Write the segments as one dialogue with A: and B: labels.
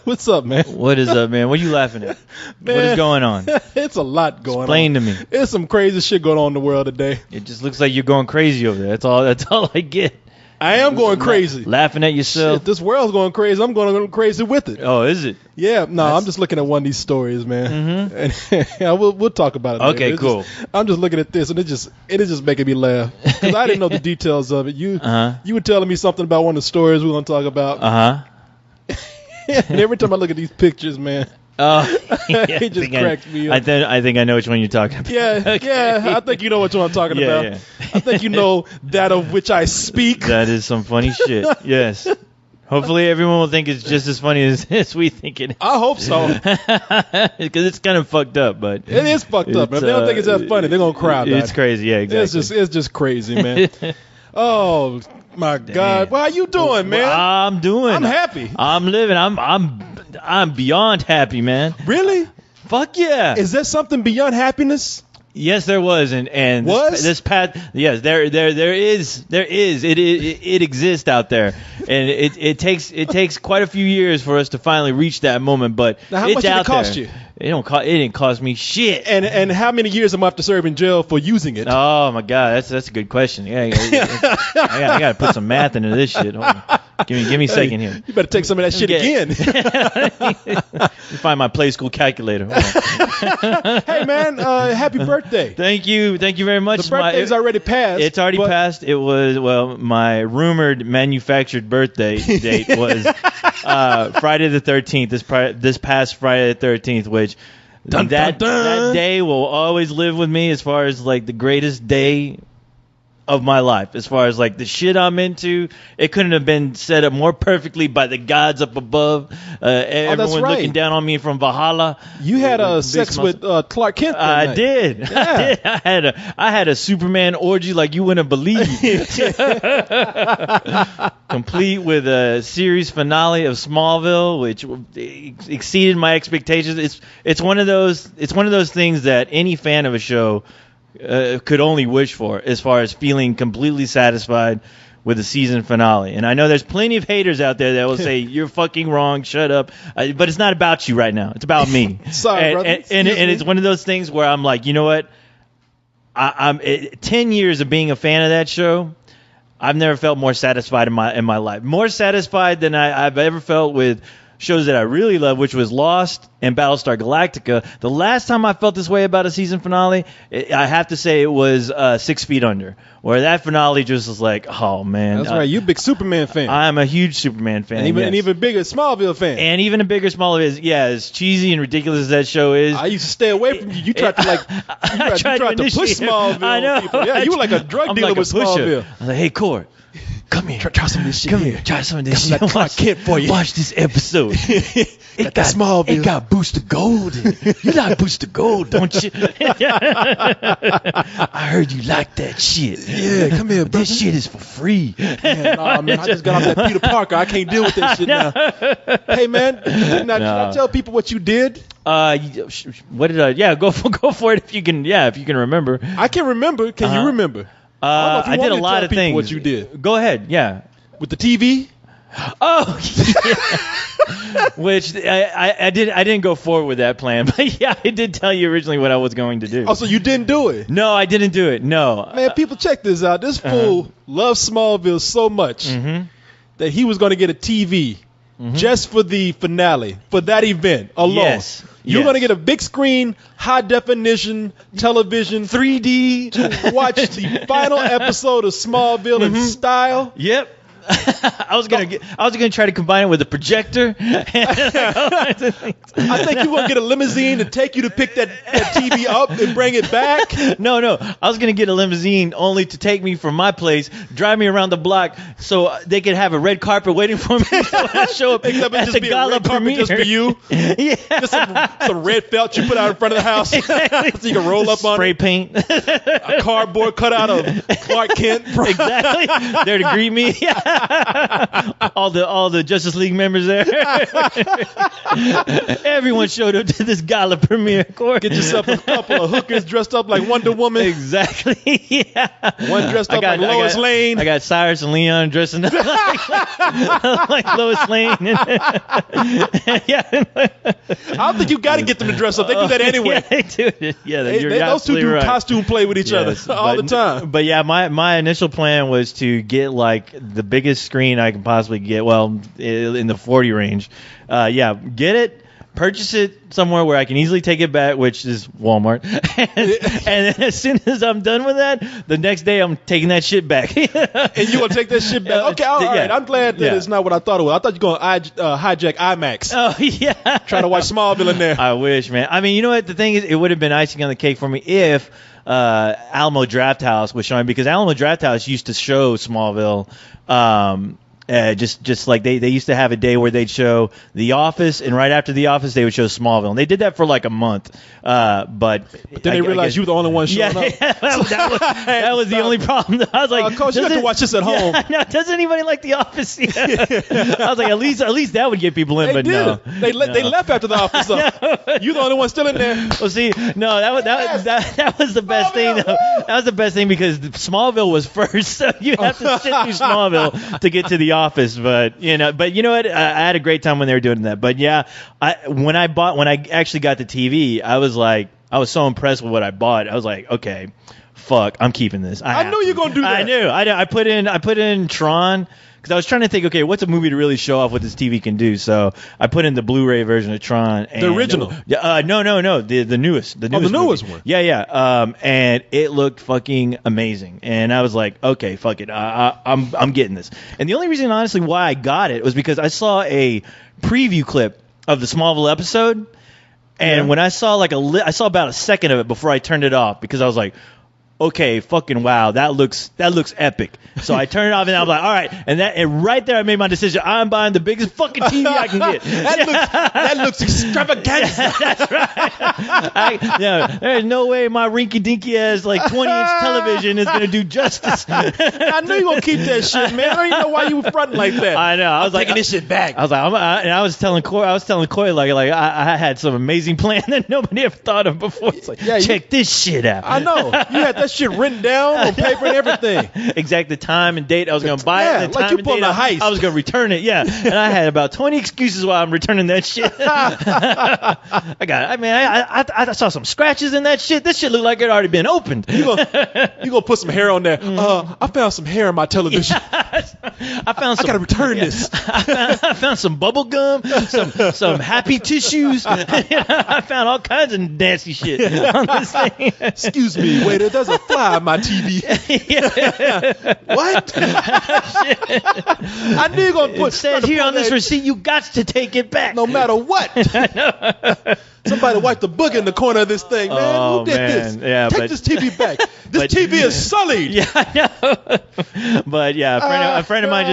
A: What's up, man?
B: What is up, man? What are you laughing at?
A: Man,
B: what is going on?
A: It's a lot going
B: Explain
A: on.
B: to me.
A: There's some crazy shit going on in the world today.
B: It just looks like you're going crazy over there. That's all I get.
A: I am going crazy.
B: Laughing at yourself.
A: Shit, this world's going crazy. I'm going crazy with it.
B: Oh, is it?
A: Yeah, no, I'm just looking at one of these stories, man. And yeah, we'll talk about it.
B: Okay,
A: later.
B: cool.
A: I'm just looking at this, and it is just making me laugh because I didn't know the details of it. You were telling me something about one of the stories we're going to talk about. And every time I look at these pictures, man, it just cracks me up.
B: I think I know which one you're talking about.
A: Yeah, I think you know what I'm talking about.
B: Yeah.
A: I think you know that of which I speak.
B: That is some funny shit. Yes. Hopefully everyone will think it's just as funny as we think it is.
A: I hope so.
B: Because it's kind of fucked up, but
A: it is fucked up. If they don't think it's that funny, they're gonna cry about it.
B: It's crazy, yeah, exactly.
A: It's just crazy, man. Oh my God, how you doing, man?
B: I'm
A: happy.
B: I'm living. I'm beyond happy, man.
A: Really?
B: Fuck yeah.
A: Is there something beyond happiness?
B: Yes, there was, and
A: was
B: this path. Yes, there is. It exists out there, and it takes quite a few years for us to finally reach that moment. But
A: now, how
B: it's
A: much did
B: out
A: it cost
B: there.
A: you?
B: It didn't cost me shit.
A: And how many years am I have to serve in jail for using it?
B: Oh my God, that's a good question. Yeah, I got to put some math into this shit. Hold on. Give me a second here.
A: You better take some of that shit again.
B: Find my play school calculator.
A: Hey man, happy birthday!
B: Thank you very much.
A: The birthday's already passed.
B: It's already passed. It was my rumored manufactured birthday date was Friday the 13th. This past Friday the 13th, which that day will always live with me as far as like the greatest day of my life, as far as like the shit I'm into. It couldn't have been set up more perfectly by the gods up above. Everyone
A: right.
B: looking down on me from Valhalla.
A: You had sex with Clark Kent that
B: I
A: night.
B: did.
A: Yeah.
B: I had a Superman orgy like you wouldn't believe. Complete with a series finale of Smallville, which exceeded my expectations. It's one of those things that any fan of a show could only wish for, as far as feeling completely satisfied with the season finale. And I know there's plenty of haters out there that will say you're fucking wrong, shut up. But it's not about you right now. It's about me.
A: Sorry, brother.
B: And it's one of those things where I'm like, you know what? I'm 10 years of being a fan of that show. I've never felt more satisfied in my life. More satisfied than I've ever felt with shows that I really love, which was Lost and Battlestar Galactica. The last time I felt this way about a season finale, I have to say it was 6 Feet Under, where that finale just was like, oh man.
A: That's right. You a big Superman fan.
B: I'm a huge Superman fan.
A: And even bigger Smallville fan.
B: And even a bigger Smallville is, as cheesy and ridiculous as that show is.
A: I used to stay away from you. You tried to push Smallville.
B: I know.
A: People. Yeah, you were like a drug dealer with Smallville.
B: I was like, hey, Court. Come here.
A: Try some of this shit.
B: Come here. Try some of this shit.
A: Clark Kent for you.
B: Watch this episode. It got
A: Smallville.
B: It got Booster Gold. You like Booster Gold, don't you? I heard you like that shit.
A: Yeah, come here, bro.
B: This shit is for free.
A: Man, nah, man, I just got off that Peter Parker. I can't deal with that shit now. Hey, man, should I tell people what you did?
B: What did I? Yeah, go for it if you can. Yeah, if you can remember.
A: I can remember. Can you remember?
B: I did a lot of things.
A: What you did?
B: Go ahead. Yeah.
A: With the TV?
B: Oh, yeah. Which I didn't go forward with that plan, but yeah, I did tell you originally what I was going to do.
A: Oh, so you didn't do it?
B: No, I didn't do it. No.
A: Man, people, check this out. This fool loves Smallville so much that he was going to get a TV just for the finale, for that event alone.
B: Yes.
A: You're going to get a big screen, high definition television, 3D to watch the final episode of Smallville in style.
B: Yep. I was gonna try to combine it with a projector.
A: I think you want to get a limousine to take you to pick that TV up and bring it back.
B: No, I was gonna get a limousine only to take me from my place, drive me around the block, so they could have a red carpet waiting for me. So I show up
A: Except
B: at the gala premiere
A: just for you.
B: Yeah,
A: just some red felt you put out in front of the house,
B: exactly.
A: So you can roll up on
B: spray
A: it.
B: paint,
A: a cardboard cutout of Clark Kent.
B: Exactly. There to greet me. Yeah. all the Justice League members there. Everyone showed up to this gala premiere.
A: Get yourself a couple of hookers dressed up like Wonder Woman.
B: Exactly. Yeah.
A: One dressed up like Lois Lane.
B: I got Cyrus and Leon dressing up like Lois Lane. Yeah.
A: I don't think you got to get them to dress up. They do that anyway.
B: Yeah, they do. Yeah,
A: those two do costume play with each other all the time.
B: But yeah, my initial plan was to get like the biggest screen I can possibly get. Well, in the 40 range. Get it. Purchase it somewhere where I can easily take it back, which is Walmart. And then as soon as I'm done with that, the next day I'm taking that shit back.
A: And you want to take that shit back? Okay, all right. I'm glad that it's not what I thought it was. I thought you were going to hijack IMAX.
B: Oh, yeah.
A: Try to watch Smallville in there.
B: I wish, man. I mean, you know what? The thing is, it would have been icing on the cake for me if Alamo Drafthouse was showing, because Alamo Drafthouse used to show Smallville. Just like they used to have a day where they'd show The Office, and right after The Office they would show Smallville, and they did that for like a month. But
A: then they realized you were the only one showing up.
B: That was the only problem. I was like,
A: Coach, you have to watch this at home.
B: No, does anybody like The Office? I was like, at least that would get people in. But no,
A: they left after The Office. Though. You're the only one still in there.
B: Well, see, no, that was the best thing. Though. That was the best thing because Smallville was first, so you have to sit through Smallville to get to The Office. But you know what? I had a great time when they were doing that. But yeah, when I actually got the TV, I was so impressed with what I bought. I was like, okay, fuck, I'm keeping this.
A: I knew you were gonna do that.
B: I knew. I put in Tron. Because I was trying to think, okay, what's a movie to really show off what this TV can do? So I put in the Blu-ray version of Tron. And,
A: the original?
B: No, the newest. The newest
A: one.
B: Yeah. And it looked fucking amazing. And I was like, okay, fuck it, I'm getting this. And the only reason, honestly, why I got it was because I saw a preview clip of the Smallville episode, and when I saw I saw about a second of it before I turned it off because I was like, okay, fucking wow, that looks epic. So I turned it off and I was like, all right, and right there I made my decision. I'm buying the biggest fucking TV I can get.
A: that looks extravagant.
B: That's right. There's no way my rinky dinky ass 20-inch television is gonna do justice.
A: I knew you were gonna keep that shit, man. I don't even know why you were fronting like that.
B: I know. I was
A: taking this shit back.
B: I was like, and I was telling Coy, I had some amazing plan that nobody ever thought of before. It's like, check this shit out.
A: I know. You had that shit written down on paper and everything.
B: Exact the time and date I was going to buy it. And the time and date I was going to return it. Yeah, and I had about 20 excuses why I'm returning that shit. I saw some scratches in that shit. This shit looked like it had already been opened.
A: You gonna put some hair on there? I found some hair on my television. I gotta return this.
B: I found some bubble gum, some happy tissues. I found all kinds of nasty shit on this thing.
A: Excuse me, waiter. There's a fly on my TV. What? I knew you gonna put.
B: It says here on this receipt, you got to take it back,
A: no matter what. Somebody wiped the book in the corner of this thing, man. Who did this?
B: Yeah,
A: Take this TV back. This TV is sullied.
B: Yeah, I know. But yeah, a friend of mine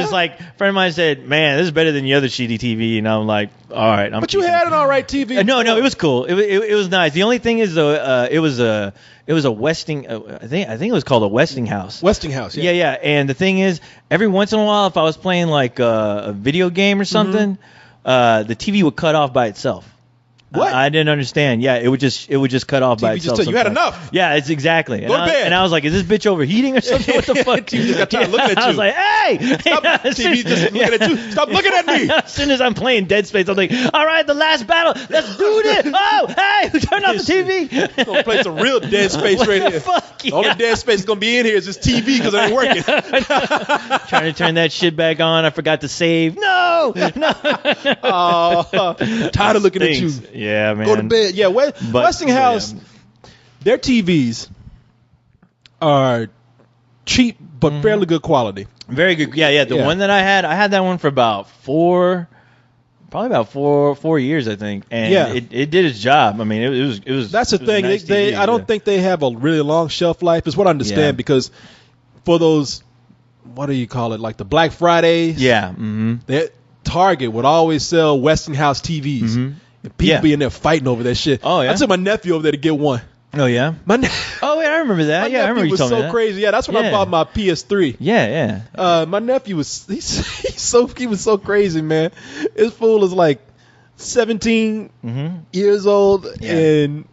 B: said, "Man, this is better than the other shitty TV." And I'm like, "All right."
A: But you had an all right TV.
B: No, it was cool. It was nice. The only thing is though, it was a Westing. I think it was called a Westinghouse.
A: Westinghouse. Yeah.
B: Yeah. And the thing is, every once in a while, if I was playing like a video game or something, the TV would cut off by itself.
A: What?
B: I didn't understand. Yeah, it would just cut off by itself.
A: You had enough.
B: Yeah, it's exactly.
A: Go to bed.
B: And I was like, is this bitch overheating or something? What the fuck?
A: TV just got tired looking at you.
B: I was like, hey!
A: Stop, TV just looking at you. Stop looking at me.
B: As soon as I'm playing Dead Space, I'm like, all right, the last battle. Let's do this. Oh, hey, turn off the TV.
A: Gonna play some real Dead Space right here.
B: Fuck yeah.
A: The only Dead Space gonna be in here is this TV because it ain't working.
B: Trying to turn that shit back on. I forgot to save. No.
A: Tired of looking at you.
B: Yeah, man.
A: Go to bed. Yeah, Westinghouse, their TVs are cheap but fairly good quality.
B: Very good. Yeah. The one that I had that one for about four years, I think, and it did its job. I mean, it was. That's the thing. Nice
A: I don't think they have a really long shelf life. Is what I understand because for those, what do you call it, like the Black Fridays?
B: Yeah.
A: Target would always sell Westinghouse TVs. And people be in there fighting over that shit.
B: Oh, yeah?
A: I took my nephew over there to get one.
B: Oh, yeah?
A: I
B: remember that. Yeah, I remember you told me that.
A: It was so crazy. Yeah, that's when I bought my PS3.
B: Yeah, yeah.
A: My nephew was he was so crazy, man. His fool is like 17 years old, and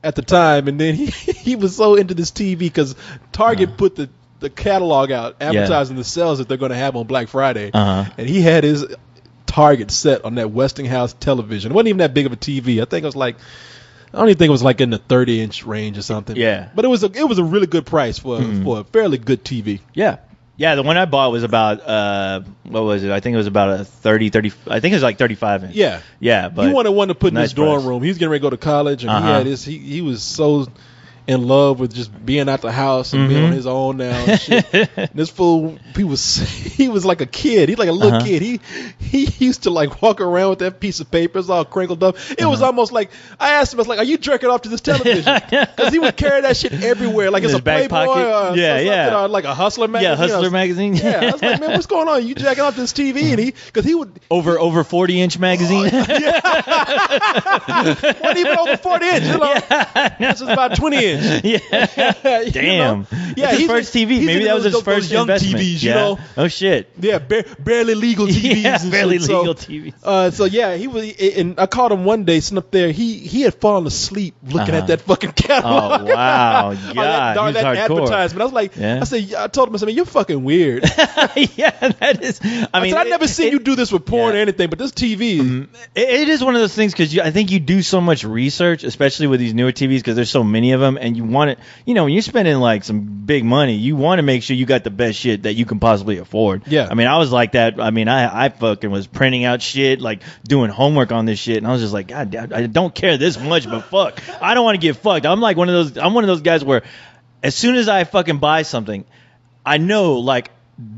A: at the time, and then he was so into this TV because Target put the catalog out advertising the sales that they're going to have on Black Friday, and he had his Target set on that Westinghouse television. It wasn't even that big of a TV. I think it was like, I don't even think it was like in the 30-inch range or something.
B: Yeah.
A: But it was a really good price for a fairly good TV.
B: Yeah. Yeah, the one I bought was about, what was it? I think it was about a 30, I think it was like 35 inch.
A: Yeah.
B: Yeah, but
A: he wanted one to put in his dorm
B: price.
A: room. He was getting ready to go to college, and he had he was so in love with just being out the house and being on his own now and shit. And this fool, he was like a kid. He's like a little kid. He used to like walk around with that piece of paper. It's all crinkled up. It was almost like, I asked him, I was like, are you jerking off to this television? Because he would carry that shit everywhere. Like it's a Playboy or or like a Hustler magazine.
B: Yeah, Hustler magazine.
A: Yeah, I was like, man, what's going on? You jacking off this TV? And because he would
B: over 40-inch magazine.
A: Wasn't even over 40 inch. You know? This is about 20 inch.
B: Yeah. Damn.
A: Yeah,
B: his first TV. Maybe that was his first
A: young
B: investment.
A: TVs, you know.
B: Oh shit.
A: Yeah, barely legal TVs.
B: Yeah,
A: and
B: barely
A: shit.
B: legal TVs.
A: So yeah, he was, and I caught him one day sitting up there. He had fallen asleep looking at that fucking catalog.
B: Oh wow, God,
A: that advertisement. I was like, I told him, I said, man, you're fucking weird.
B: Yeah, that is. I mean,
A: I've never seen you do this with porn or anything, but this TV.
B: It is one of those things because I think you do so much research, especially with these newer TVs, because there's so many of them, and you want it. You know, when you're spending like some big money, you want to make sure you got the best shit that you can possibly afford.
A: Yeah.
B: I mean, I was like that. I mean, I fucking was printing out shit, like doing homework on this shit, and I was just like, God, I don't care this much, but fuck, I don't want to get fucked. I'm one of those guys where as soon as I fucking buy something, I know like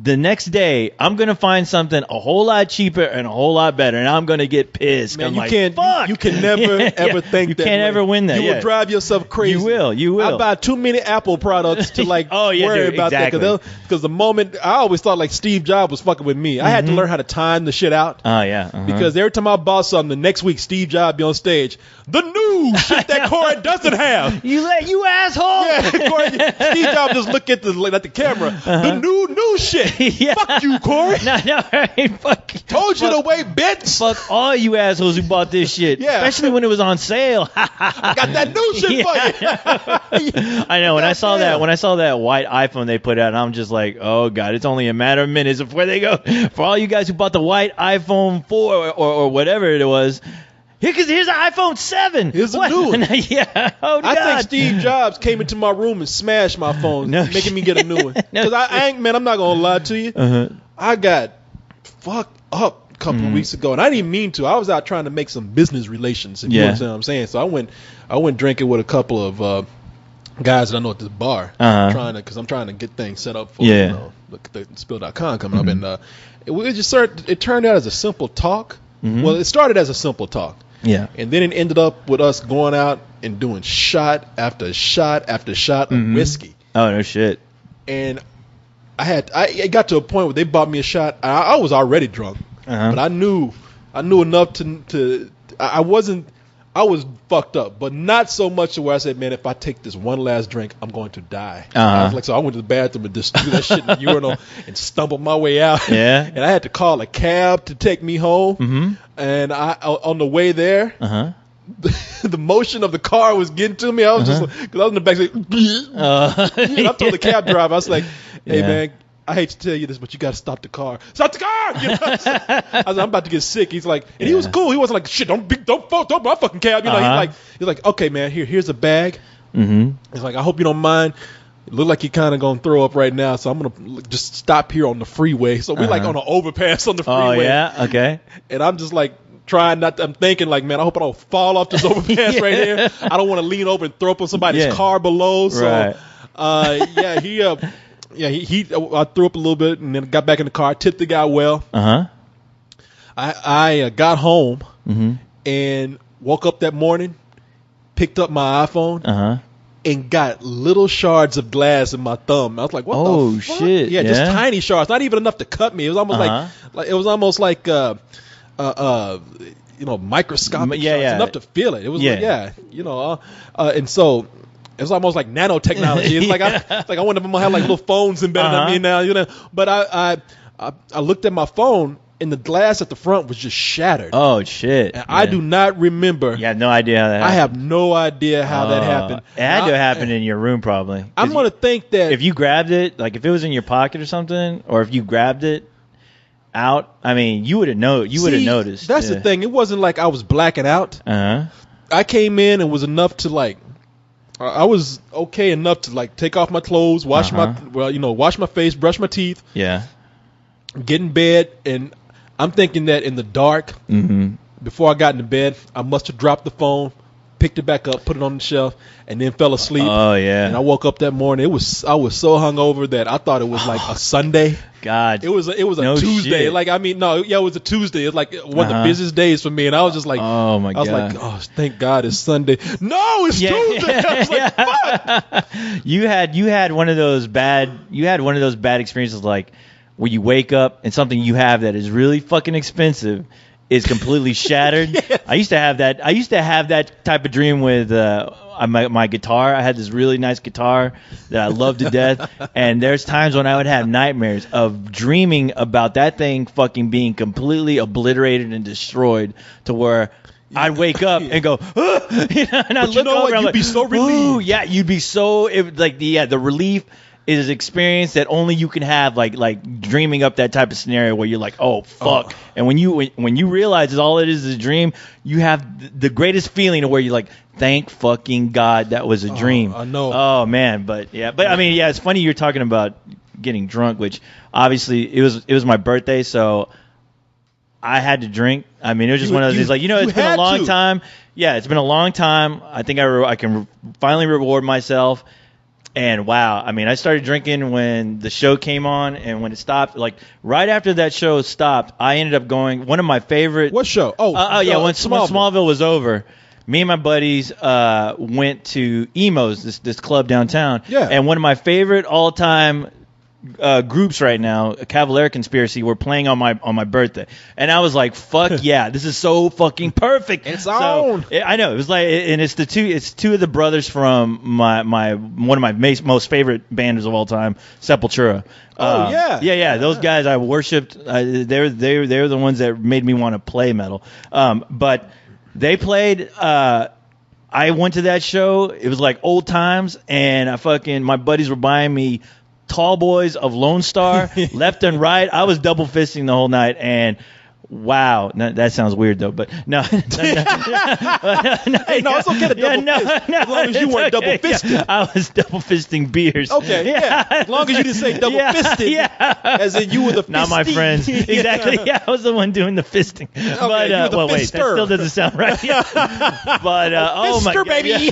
B: the next day I'm gonna find something a whole lot cheaper and a whole lot better, and I'm gonna get pissed.
A: Man,
B: I'm
A: you
B: like,
A: can't.
B: fuck.
A: You can never ever think
B: you
A: that.
B: You can't
A: way.
B: ever win that.
A: You will drive yourself crazy.
B: You will.
A: I buy too many Apple products to like worry about
B: exactly.
A: that because the moment I always thought like Steve Jobs was fucking with me. I had to learn how to time the shit out.
B: Oh yeah.
A: Because every time I bought something, the next week Steve Jobs be on stage. The new shit that Corey doesn't have.
B: You asshole.
A: Yeah, Corey, Steve Jobs just look at the camera. The new shit.
B: Yeah.
A: Fuck you, Corey.
B: No, right, fuck.
A: Told you to wait, bitch.
B: Fuck all you assholes who bought this shit.
A: Yeah.
B: Especially when it was on sale.
A: I got that new shit for
B: you. I know. When I saw that white iPhone they put out, I'm just like, oh god, it's only a matter of minutes before they go. For all you guys who bought the white iPhone 4 or whatever it was. Here's an iPhone 7.
A: Here's a new one.
B: Yeah. Oh, God.
A: I think Steve Jobs came into my room and smashed my phone, making me get a new one. Because I ain't, man, I'm not going to lie to you. I got fucked up a couple of weeks ago, and I didn't mean to. I was out trying to make some business relations, if you understand what I'm saying. So I went drinking with a couple of guys that I know at this bar, because I'm trying to get things set up for the Spill.com coming up. And it turned out as a simple talk. Well, it started as a simple talk.
B: Yeah.
A: And then it ended up with us going out and doing shot after shot after shot of whiskey.
B: Oh, no shit.
A: And it got to a point where they bought me a shot. I was already drunk, but I knew enough to I was fucked up, but not so much to where I said, man, if I take this one last drink, I'm going to die. I was like, so I went to the bathroom and just do that shit in the urinal and stumbled my way out.
B: Yeah.
A: And I had to call a cab to take me home. And on the way there, the motion of the car was getting to me. I was just like, because I was in the back saying, and I told the cab driver, I was like, hey, man, I hate to tell you this, but you got to stop the car. Stop the car! You know, I was like, I'm about to get sick. He's like, and he was cool. He wasn't like, shit, don't my fucking cab. You know, he's like, okay, man, here's a bag. He's like, I hope you don't mind. It look like you're kind of going to throw up right now, so I'm going to just stop here on the freeway. So we're like on an overpass on the freeway.
B: Oh, yeah? Okay.
A: And I'm just like, trying not to, I'm thinking like, man, I hope I don't fall off this overpass right here. I don't want to lean over and throw up on somebody's car below. So, I threw up a little bit and then got back in the car, tipped the guy well. I got home and woke up that morning, picked up my iPhone and got little shards of glass in my thumb. I was like, what the fuck?
B: Shit.
A: Yeah, just tiny shards, not even enough to cut me. It was almost like microscopic shards, enough to feel it. It was and so It's almost like nanotechnology. It's like I wonder if I'm gonna have like little phones embedded in me now, you know. But I looked at my phone and the glass at the front was just shattered.
B: Oh shit!
A: And I do not remember.
B: You have no idea how that happened.
A: I have no idea how that happened.
B: It had to happen in your room probably.
A: I'm gonna think that
B: if you grabbed it, like if it was in your pocket or something, or if you grabbed it out, I mean, you would have noticed.
A: That's the thing. It wasn't like I was blacking out. I came in and was enough to like. I was okay enough to like take off my clothes, wash my face, brush my teeth.
B: Yeah.
A: Get in bed, and I'm thinking that in the dark, before I got into bed, I must have dropped the phone, picked it back up, put it on the shelf, and then fell asleep.
B: Oh yeah.
A: And I woke up that morning. I was so hungover that I thought it was like a Sunday.
B: God.
A: It was a Tuesday.
B: Shit.
A: Like it was a Tuesday. It's like one of the busiest days for me, and I was just like,
B: oh my God.
A: I was like, oh, thank God it's Sunday. No, it's Tuesday. I was like, fuck.
B: You had one of those bad experiences like where you wake up and something you have that is really fucking expensive is completely shattered.
A: Yes.
B: I used to have that type of dream with my guitar. I had this really nice guitar that I loved to death, and there's times when I would have nightmares of dreaming about that thing fucking being completely obliterated and destroyed to where I'd wake up and go, and I'd look over and
A: you'd be so relieved.
B: Ooh, yeah, you'd be so the relief is an experience that only you can have, like dreaming up that type of scenario where you're like, oh fuck, and when you realize all it is a dream, you have the greatest feeling of where you're like, thank fucking God that was a dream.
A: I know.
B: Oh man, but I mean, it's funny you're talking about getting drunk, which obviously it was my birthday, so I had to drink. I mean, it was just one of those things, like, it's been a long time. Yeah, it's been a long time. I think I can finally reward myself. And wow, I mean, I started drinking when the show came on, and when it stopped, like right after that show stopped, I ended up going one of my favorite.
A: What show?
B: When Smallville was over, me and my buddies went to Emo's, this club downtown.
A: Yeah.
B: And one of my favorite all-time groups right now, Cavalier Conspiracy, were playing on my birthday, and I was like, "Fuck yeah, this is so fucking perfect."
A: It's on.
B: I know it was like, and it's two of the brothers from one of my most favorite bands of all time, Sepultura. Yeah. Those guys I worshipped. They're the ones that made me want to play metal. But they played. I went to that show. It was like old times, and my buddies were buying me Tall Boys of Lone Star left and right. I was double fisting the whole night, and wow, that sounds weird though, but no.
A: Hey, no, it's okay to double fist as long as you weren't double fisting.
B: Yeah. I was double fisting beers.
A: Okay, yeah. As long as you didn't say double fisted, as in you were the fisting.
B: Not my friends. Exactly. Yeah, I was the one doing the fisting.
A: Okay,
B: but wait, that still doesn't sound right. But oh my God,
A: baby.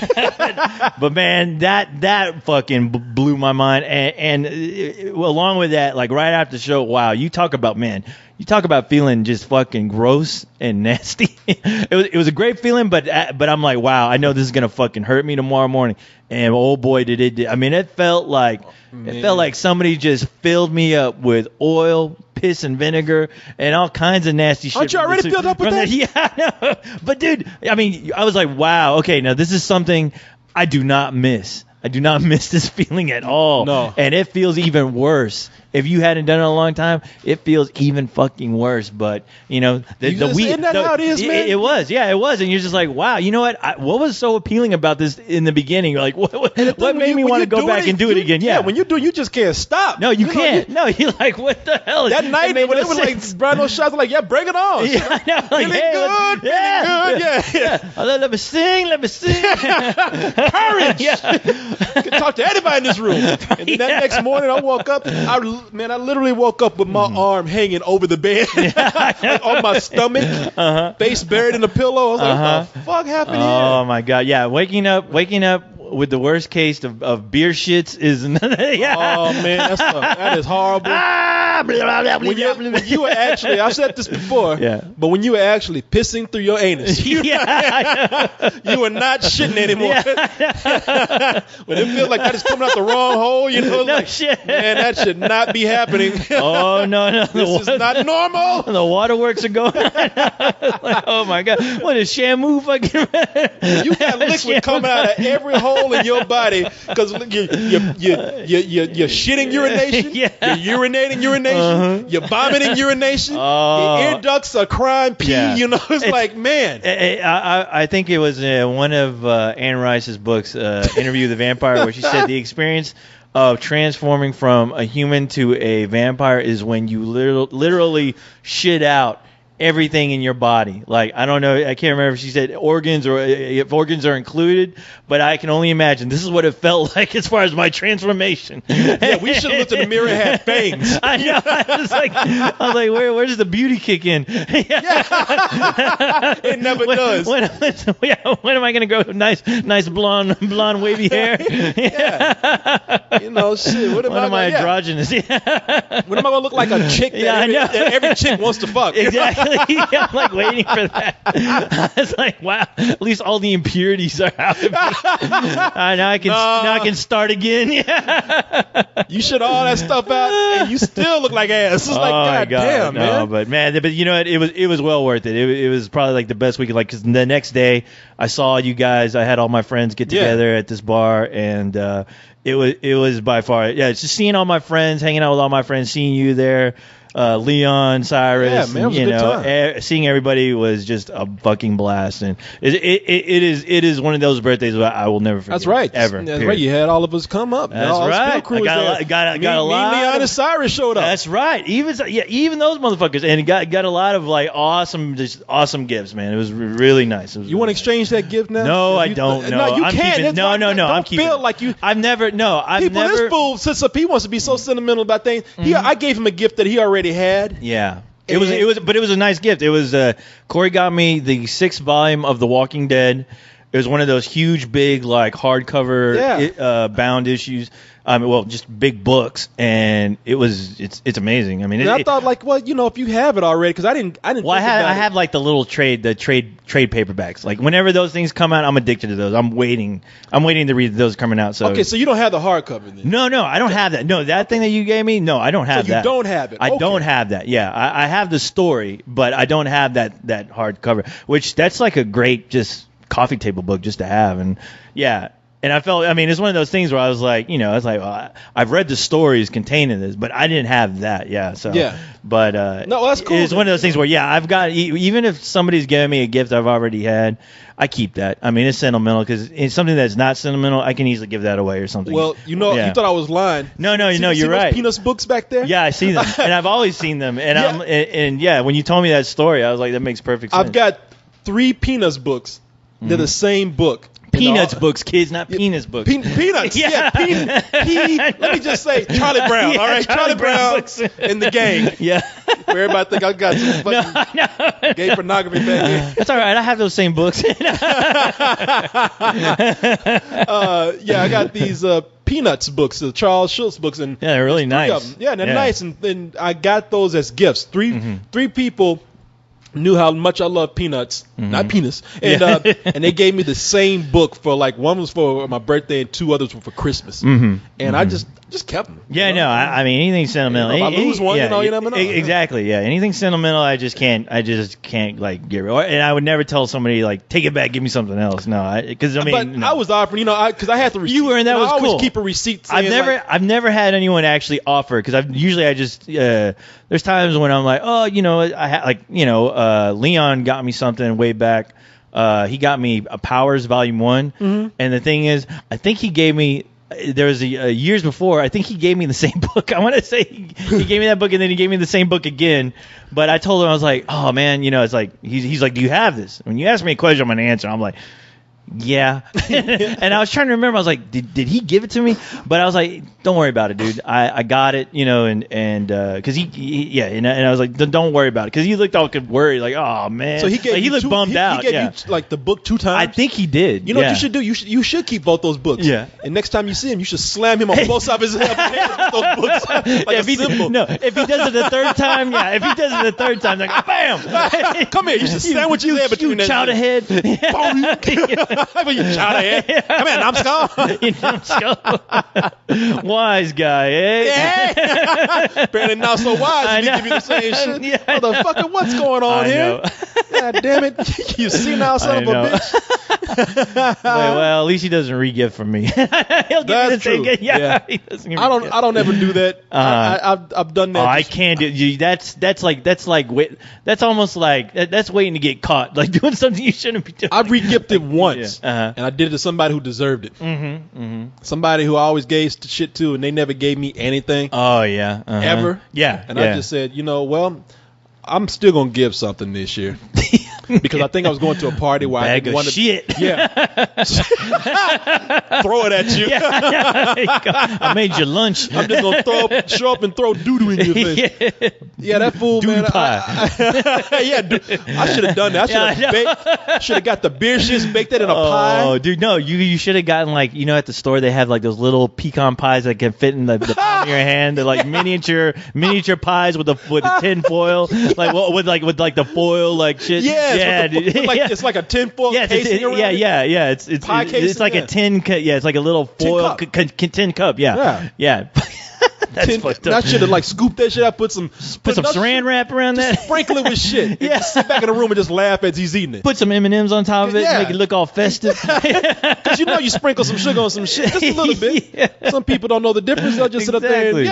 B: But man, that fucking blew my mind, and along with that, like right after the show, wow, you talk about feeling just fucking gross and nasty. It was a great feeling, but I'm like, wow, I know this is gonna fucking hurt me tomorrow morning. And oh boy, did it! I mean, it felt like somebody just filled me up with oil, piss, and vinegar, and all kinds of nasty shit.
A: Aren't you already filled up with that?
B: Yeah, I know. But dude, I mean, I was like, wow, okay, now this is something I do not miss. I do not miss this feeling at all.
A: No.
B: And it feels even worse. If you hadn't done it in a long time, it feels even fucking worse. But, the weed.
A: Isn't that how it is, man?
B: It was. Yeah, it was. And you're just like, wow, you know what? What was so appealing about this in the beginning? Like, what made me want to go back and do it again? Yeah,
A: when you do it, you just can't stop.
B: No, you can't. No, you're like, what the hell?
A: That night, when it was like, Brian, those shots, like, yeah, bring it on.
B: Yeah, I know. Like,
A: good. Yeah.
B: Let me sing.
A: Courage. Yeah. You can talk to anybody in this room. And then that next morning, I woke up, I literally woke up with my arm hanging over the bed, like on my stomach, face buried in the pillow. I was like, what the fuck happened here?
B: Oh my God. Yeah. Waking up with the worst case of beer shits is
A: Oh man, that is horrible. When you were actually, I've said this before, but when you were actually pissing through your anus, you were not shitting anymore. When it feels like that is coming out the wrong hole,
B: shit.
A: Man, that should not be happening.
B: Oh no,
A: this is not normal.
B: The waterworks are going. Like, oh my God, what is Shamu fucking?
A: You got liquid coming out of every hole hole in your body because you're shitting urination, you're urinating urination, you're vomiting urination, your ear ducts are crying pee. You know, it's like, man.
B: I think it was one of Anne Rice's books, Interview with the Vampire, where she said the experience of transforming from a human to a vampire is when you literally shit out everything in your body. Like, I don't know, I can't remember if she said organs or if organs are included, but I can only imagine this is what it felt like as far as my transformation.
A: Yeah, we should have looked in the mirror and had fangs.
B: I know. I was like, where does the beauty kick in?
A: It never does.
B: When am I going to grow nice blonde wavy hair?
A: You know, shit. What
B: am I androgynous?
A: When am I going to look like a chick that every chick wants to fuck?
B: Exactly. I'm like waiting for that. I was like, wow, at least all the impurities are out. Now I can start again.
A: You shit all that stuff out, and you still look like ass. It's like, God damn, man.
B: But you know what? It was well worth it. It was probably like the best weekend. Like, because the next day I saw you guys. I had all my friends get together at this bar, and it was by far, it's just seeing all my friends, hanging out with all my friends, seeing you there. Leon, Cyrus,
A: man, it was a good time.
B: Seeing everybody was just a fucking blast, and it is one of those birthdays that I will never forget.
A: That's right,
B: ever.
A: That's right. You had all of us come up.
B: That's right.
A: I got a lot. Leon and Cyrus showed up.
B: That's right. Even those motherfuckers, and got a lot of like awesome gifts, man. It was really nice.
A: You want to exchange that gift now?
B: No, I don't.
A: No, you can't.
B: No. I'm keeping.
A: Feel like you.
B: I've never.
A: This fool, since he wants to be so sentimental about things, I gave him a gift that he already had.
B: Yeah. It was a nice gift. It was Corey got me the 6th volume of The Walking Dead. It was one of those huge, big, like hardcover bound issues. Just big books, and it's amazing. I mean,
A: I thought like, well, you know, if you have it already, because I didn't. Well,
B: I have like the little trade paperbacks. Like whenever those things come out, I'm addicted to those. I'm waiting to read those coming out. So
A: okay, so you don't have the hardcover then?
B: No, I don't have that. No, that thing that you gave me, no, I don't have that.
A: You don't have it.
B: I don't have that. Yeah, I have the story, but I don't have that hardcover. Which that's like a great just coffee table book just to have, and yeah. And I felt, it's one of those things where I was like, well, I've read the stories contained in this, but I didn't have that. Yeah. So, but,
A: no, that's cool.
B: It's one of those things where, I've got, even if somebody's giving me a gift I've already had, I keep that. I mean, it's sentimental because it's something that's not sentimental. I can easily give that away or something.
A: Well, you thought I was lying.
B: No, you're right.
A: Peanuts books back there?
B: Yeah, I see them. And I've always seen them. And when you told me that story, I was like, that makes perfect sense.
A: I've got 3 Peanuts books. They're the same book.
B: Peanuts books, kids, not penis books.
A: Peanuts, let me just say Charlie Brown, all right? Charlie Brown books. And the gang.
B: Yeah.
A: Where everybody think I got some fucking gay pornography back here.
B: That's all right. I have those same books.
A: I got these Peanuts books, the Charles Schulz books. And
B: they're really nice.
A: Yeah, they're nice. And I got those as gifts. Three people knew how much I love Peanuts, not penis, and they gave me the same book for like one was for my birthday and 2 others were for Christmas, and I just kept them.
B: Yeah, no, I mean anything sentimental.
A: If I lose one, you never know.
B: Exactly, yeah. Anything sentimental, I just can't like get rid. And I would never tell somebody like take it back, give me something else. No, because
A: I was offering, because I had the receipt.
B: You were, and that was
A: cool. I always
B: cool.
A: keep a receipt.
B: I've never had anyone actually offer because I just there's times when I'm like, Leon got me something way back. He got me a Powers Volume 1, and the thing is, I think he gave me. There was years before. I think he gave me the same book. I want to say he gave me that book, and then he gave me the same book again. But I told him, I was like, "Oh man, it's like he's like, do you have this?" When you ask me a question, I'm gonna answer. I'm like, yeah. And I was trying to remember. I was like, did he give it to me? But I was like, don't worry about it, dude. I got it, and because and I was like, don't worry about it, because he looked all worried, like, oh man.
A: So he
B: looked bummed out.
A: He gave you like the book 2 times.
B: I think he did.
A: You know what you should do? You should keep both those books.
B: Yeah.
A: And next time you see him, you should slam him on both sides of his head with those books like a symbol.
B: No, if he does it the third time, like bam.
A: Come here. You should sandwich his head between
B: you chowder head.
A: You chowder head. Come here, numbskull.
B: Wise guy, eh?
A: Yeah. Apparently not so wise. He give you the same shit. Motherfucker, what's going on here? God damn it. You senile son of a bitch.
B: Well, at least he doesn't re-gift from me. He'll give
A: That's
B: me the same
A: true.
B: gift. Yeah.
A: Yeah. I don't ever do that. I've done that.
B: I can't do. That's almost like that's waiting to get caught, like doing something you shouldn't be doing.
A: I re-gifted once, and I did it to somebody who deserved it. Somebody who I always gave shit to, and they never gave me anything.
B: Oh yeah,
A: ever.
B: Yeah,
A: and I just said, well, I'm still gonna give something this year. Because I think I was going to a party where I didn't want to.
B: Shit.
A: Yeah. Throw it at you.
B: I made you lunch.
A: I'm just gonna show up and throw doo-doo in your face. Yeah, that fool, man. I should have done that. I should have got the beer shits, baked it in a pie.
B: Oh, dude, no, you should have gotten at the store they have like those little pecan pies that can fit in the palm of your hand. They're like miniature pies with a tin foil, with the foil like shit.
A: Yeah, it's like a tin foil casing around it.
B: Yeah. It's
A: pie casing,
B: it's like a tin. It's like a little foil tin cup. Yeah. That's fucked up.
A: I should have scooped that shit up, put some
B: saran wrap around that,
A: sprinkle it with shit. Yeah, just sit back in the room and just laugh as he's eating it.
B: Put some M&Ms on top of it, make it look all festive.
A: Because you sprinkle some sugar on some shit just a little bit. Yeah. Some people don't know the difference. They'll just sit up there and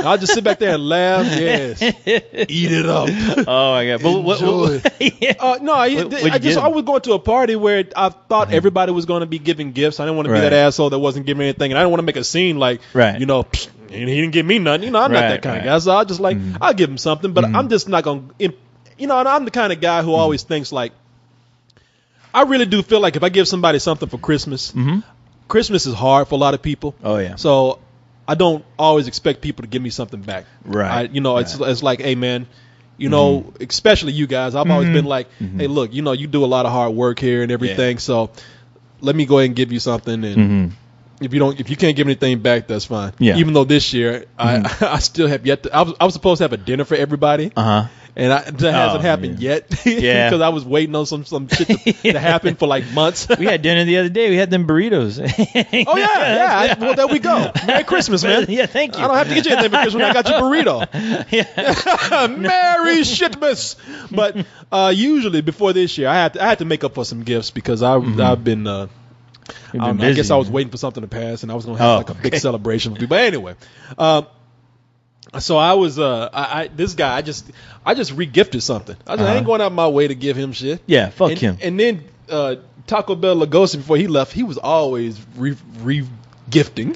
A: I'll just sit back there and laugh. Yes, eat it up.
B: Oh my god! But
A: I was going to a party where I thought everybody was going to be giving gifts. I didn't want to be that asshole that wasn't giving anything, and I didn't want to make a scene and he didn't give me nothing. I'm not that kind of guy. So I'll just I'll give him something, but I'm just not going to, and I'm the kind of guy who always thinks I really do feel like if I give somebody something for Christmas, Christmas is hard for a lot of people.
B: Oh yeah.
A: So I don't always expect people to give me something back.
B: Right.
A: It's like, hey man, especially you guys, I've always been like, hey look, you do a lot of hard work here and everything. So let me go ahead and give you something and. If you can't give anything back, that's fine. Yeah. Even though this year I still have yet to. I was supposed to have a dinner for everybody. And that hasn't happened yet. Because I was waiting on some shit to happen for months.
B: We had dinner the other day. We had them burritos.
A: Oh yeah. Well, there we go. Merry Christmas, man.
B: Yeah, thank you.
A: I don't have to get you anything for Christmas when I got your burrito. Yeah. Merry shitmas. But usually before this year, I had to make up for some gifts because I've been. I guess I was waiting for something to pass, and I was going to have a big celebration with people. But anyway, so I was this guy. I just re-gifted something. I ain't going out my way to give him shit.
B: Yeah, fuck him.
A: And then Taco Bell Lugosi, before he left, he was always gifting.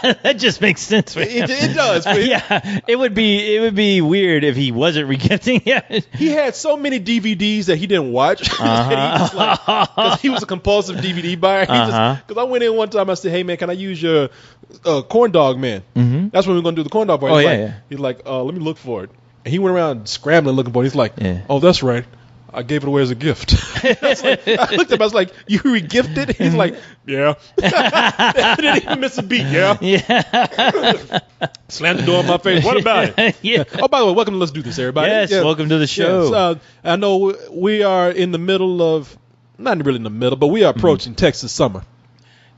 B: That just makes sense for him.
A: It does.
B: Yeah, it would be weird if he wasn't regifting. Yeah,
A: he had so many DVDs that he didn't watch. Because he was a compulsive DVD buyer. Because I went in one time, I said, "Hey man, can I use your corn dog man?" That's when we we're gonna do the corn dog bar. He's like, let me look for it. And he went around scrambling looking for it. He's like, "Oh, that's right. I gave it away as a gift." I looked at him. I was like, "You re-gifted?" He's like, "Yeah." I didn't even miss a beat. Yeah. Slammed the door in my face. What about it? Yeah. Oh, by the way, welcome to Let's Do This, everybody.
B: Yes, welcome to the show.
A: Yes, I know we are in the middle of, not really in the middle, but we are approaching Texas summer.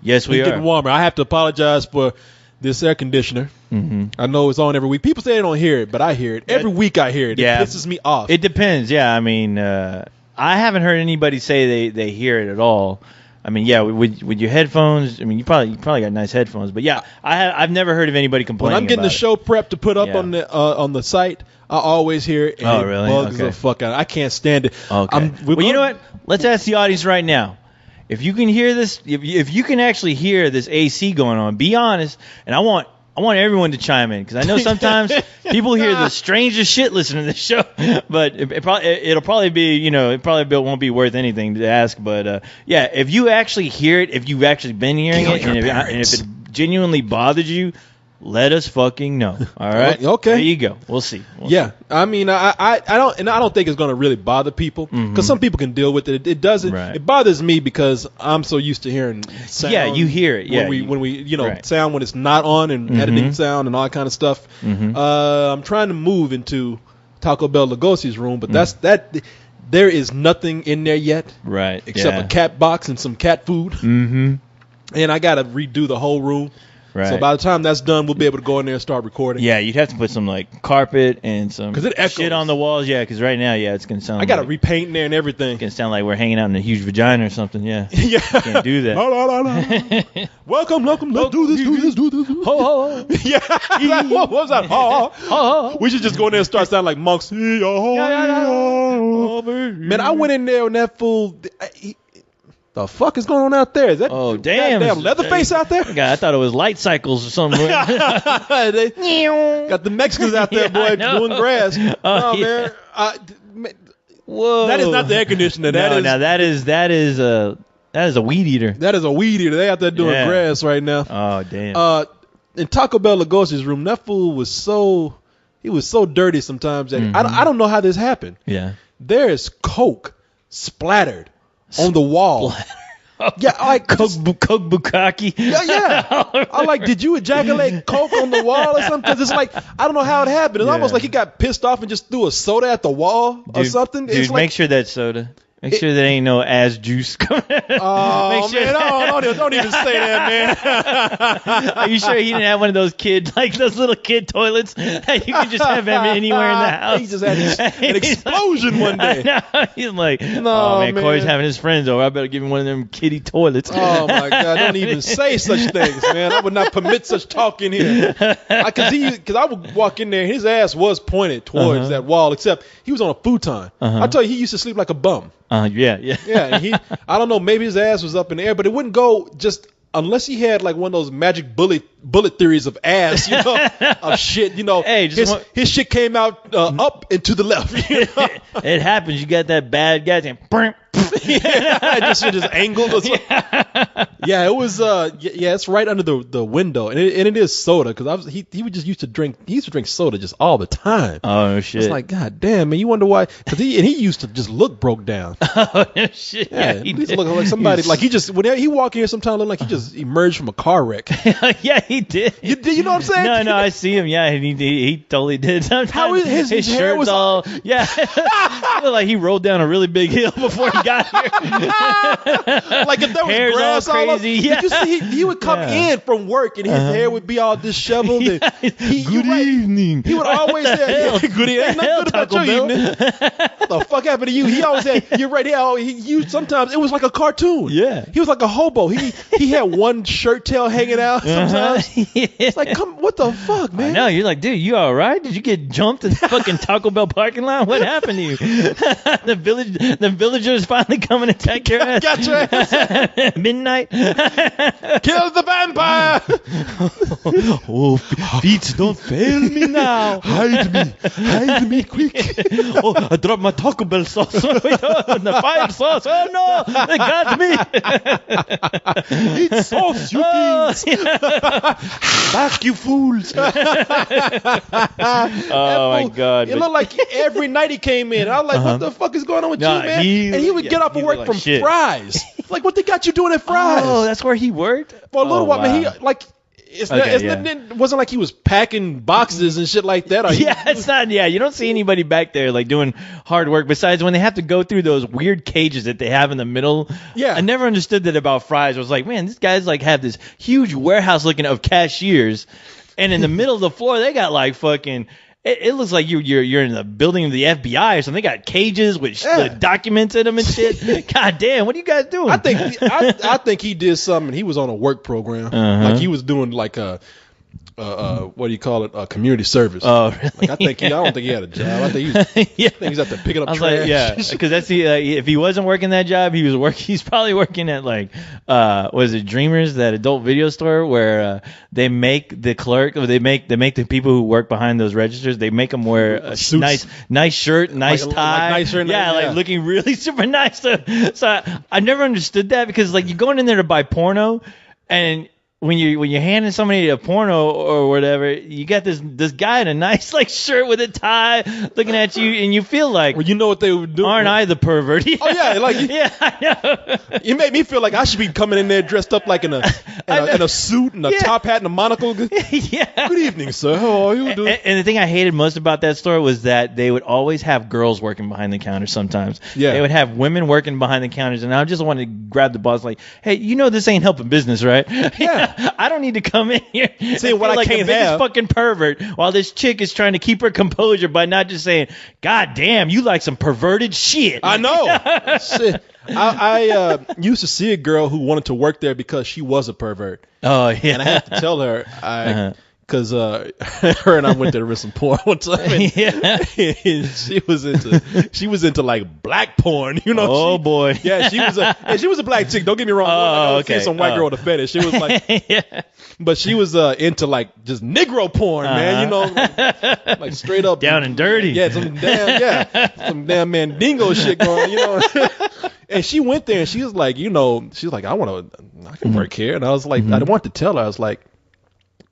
B: Yes, we are.
A: Getting warmer. I have to apologize for this air conditioner. I know it's on every week. People say they don't hear it, but I hear it. Every week I hear it. It pisses me off.
B: It depends. Yeah, I mean, I haven't heard anybody say they hear it at all. I mean, yeah, with your headphones. I mean, you probably got nice headphones, but yeah, I've never heard of anybody complaining.
A: When I'm getting the show prep to put up on the site, I always hear it. And
B: really?
A: It bugs the fuck out. I can't stand it.
B: Okay. You know what? Let's ask the audience right now. If you can hear this, if you can actually hear this AC going on, be honest. And I want everyone to chime in because I know sometimes people hear the strangest shit listening to this show, but it'll probably be it won't be worth anything to ask. But if you actually hear it, if you've actually been hearing it, and if it genuinely bothered you, let us fucking know. All right.
A: Okay.
B: There you go. We'll see.
A: I mean, I don't think it's going to really bother people because some people can deal with it. It doesn't. Right. It bothers me because I'm so used to hearing sound.
B: Yeah, you hear it. Yeah.
A: When we sound when it's not on and editing sound and all that kind of stuff. I'm trying to move into Taco Bell Lugosi's room, but there is nothing in there yet.
B: Right.
A: Except a cat box and some cat food. And I got to redo the whole room.
B: Right.
A: So by the time that's done, we'll be able to go in there and start recording.
B: Yeah, you'd have to put some like carpet and some
A: 'Cause it echoes.
B: shit on the walls. Yeah, because right now, it's gonna sound.
A: I got to
B: like,
A: repaint in there and everything.
B: It's gonna sound like we're hanging out in a huge vagina or something. Yeah.
A: Yeah.
B: Can't do that.
A: La. Welcome. Let's do this.
B: Ho, ho.
A: Yeah. What was that? We should just go in there and start sounding like monks. Man, I went in there and that fool. The fuck is going on out there? Is that
B: damn
A: Leatherface out there?
B: God, I thought it was light cycles or something.
A: Got the Mexicans out there, boy, doing grass. Man.
B: Whoa.
A: That is not the air conditioner.
B: That is a weed eater.
A: That is a weed eater. They out there doing grass right now.
B: Oh damn.
A: In Taco Bell Lugosi's room, that fool was so dirty sometimes that I don't know how this happened.
B: Yeah.
A: There is Coke splattered on the wall. Yeah, like
B: Coke Bukkake.
A: Yeah. I'm like, did you ejaculate Coke on the wall or something? Because it's like, I don't know how it happened. It's almost like he got pissed off and just threw a soda at the wall or something.
B: Dude,
A: it's like,
B: make sure that's soda. Make sure there ain't no ass juice coming.
A: Oh, sure man, don't even say that, man.
B: Are you sure he didn't have one of those those little kid toilets that you can just have anywhere in the house?
A: He just had an explosion one day.
B: He's like, man, Corey's having his friends over. I better give him one of them kiddie toilets.
A: Oh, my God. Don't even say such things, man. I would not permit such talk in here. Because I would walk in there, his ass was pointed towards that wall, except he was on a futon. I tell you, he used to sleep like a bum.
B: Yeah.
A: Yeah, I don't know, maybe his ass was up in the air, but it wouldn't go just unless he had like one of those magic bullet theories of ass, of shit,
B: Hey,
A: his shit came out up and to the left.
B: It happens. You got that bad guy saying,
A: just angled or something. Yeah, it was. It's right under the window, and it is soda because he would just used to drink soda just all the time.
B: Oh shit!
A: It's like, God damn, man, you wonder why? Because he used to just look broke down.
B: Oh shit!
A: Yeah, he used to look like somebody like when he walk in here, sometimes look like he just emerged from a car wreck.
B: Yeah, he did.
A: You know what I'm saying?
B: No, I see him. Yeah, and he totally did. Sometimes
A: how his hair
B: shirt's
A: was
B: all it looked like he rolled down a really big hill before he got here.
A: Like if there was
B: Hair's
A: grass
B: all crazy.
A: Did you see he would come in from work and his hair would be all disheveled. And
B: good evening.
A: He would always say, "Good evening." Ain't nothing good about your evening. What the fuck happened to you? He always said, "You're right." Sometimes it was like a cartoon.
B: Yeah,
A: he was like a hobo. He had one shirt tail hanging out. Sometimes it's like, what the fuck, man?
B: No, you're like, dude, you all right? Did you get jumped in the fucking Taco Bell parking lot? What happened to you? The villagers finally coming to take your ass.
A: Got your ass.
B: Midnight.
A: Kill the vampire.
B: Oh, feet, don't fail me now.
A: Hide me quick.
B: Oh, I dropped my Taco Bell sauce. The fire sauce. Oh no, they got me.
A: It's sauce, you things. Back, you fools.
B: Oh my God.
A: It looked like every night he came in. I was like, what the fuck is going on with you, man? And he would get off of work from Fry's. Like, what they got you doing at Fry's?
B: Oh, that's where he worked?
A: For a little while, man. It wasn't like he was packing boxes and shit like that.
B: It's not. Yeah, you don't see anybody back there like doing hard work. Besides when they have to go through those weird cages that they have in the middle.
A: Yeah,
B: I never understood that about Fry's. I was like, man, these guys like have this huge warehouse looking of cashiers, and in the middle of the floor they got like fucking. It looks like you're in the building of the FBI or something. They got cages with documents in them and shit. God damn, what are you guys doing?
A: I think he did something. He was on a work program, like he was doing like a what do you call it? Community service.
B: Oh, really?
A: Like I don't think he had a job. I think he's out there picking up trash.
B: Like, because that's if he wasn't working that job, he's probably working at like was it Dreamers, that adult video store where they make the clerk, or they make the people who work behind those registers, they make them wear a nice shirt, nice tie,
A: nice shirt,
B: like looking really super nice. So I never understood that, because like you're going in there to buy porno, and when you're handing somebody a porno or whatever, you got this guy in a nice like shirt with a tie looking at you, and you feel like,
A: well, you know what they would do?
B: Aren't I the pervert?
A: Oh yeah, like
B: yeah, I know.
A: You made me feel like I should be coming in there dressed up like in a suit and a top hat and a monocle.
B: Yeah.
A: Good evening, sir. How are you?
B: And the thing I hated most about that store was that they would always have girls working behind the counter. Sometimes they would have women working behind the counters, and I just wanted to grab the boss like, hey, this ain't helping business, right?
A: Yeah.
B: I don't need to come in here
A: saying what I can't
B: the biggest
A: have.
B: fucking pervert while this chick is trying to keep her composure by not just saying, God damn, you like some perverted shit.
A: I know. Shit. I used to see a girl who wanted to work there because she was a pervert.
B: Oh, yeah.
A: And I had to tell her, because her and I went there to rent some porn one time. And, and she was into like black porn, you know.
B: Oh boy.
A: Yeah, she was a black chick. Don't get me wrong.
B: Oh, okay.
A: Some white girl with a fetish. She was like, but she was into like just Negro porn, man. You know, like straight up
B: down and dirty.
A: Yeah, some damn Mandingo shit going. You know. And she went there and she was like, you know, she's like, I can work here. And I was like, I didn't want to tell her. I was like,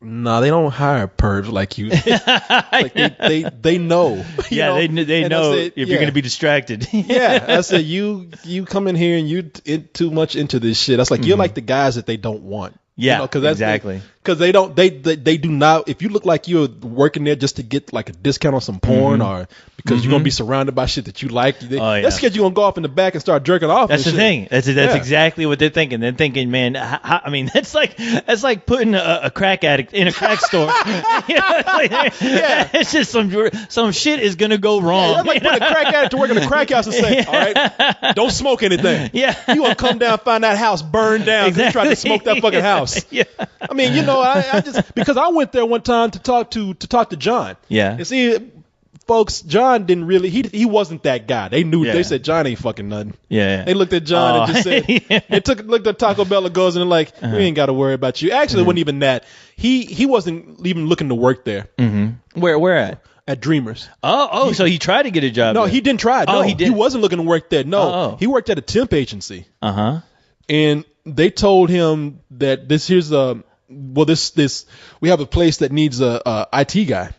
A: no, they don't hire pervs like you. Like they know.
B: Yeah,
A: know?
B: they know if you're going to be distracted.
A: Yeah, I said you come in here and you too much into this shit. I was like, you're like the guys that they don't want.
B: Yeah,
A: you know,
B: exactly.
A: Because they do not. If you look like you're working there just to get like a discount on some porn, or because you're gonna be surrounded by shit that you like, that's because you're gonna go off in the back and start jerking off.
B: That's the thing. That's exactly what they're thinking. They're thinking, man. I mean, that's like putting a crack addict in a crack store. You know, it's just some shit is gonna go wrong.
A: Yeah, that's like putting a crack addict to work in a crack house and say, all right, don't smoke anything.
B: Yeah,
A: you gonna come down, find that house burned down because you tried to smoke that fucking house.
B: Yeah.
A: I mean, you know, I just because I went there one time to talk to John.
B: Yeah.
A: And see, folks, John didn't really. He wasn't that guy. They knew. Yeah. They said John ain't fucking nothing.
B: Yeah.
A: They looked at John and just said. They looked at Taco Bell and goes and they're like, we ain't got to worry about you. Actually, it wasn't even that. He wasn't even looking to work there.
B: Mm-hmm. Where at?
A: At Dreamers.
B: So he tried to get a job.
A: No,
B: there.
A: He didn't try. No,
B: he didn't.
A: He wasn't looking to work there. No, he worked at a temp agency. And they told him that we have a place that needs a IT guy.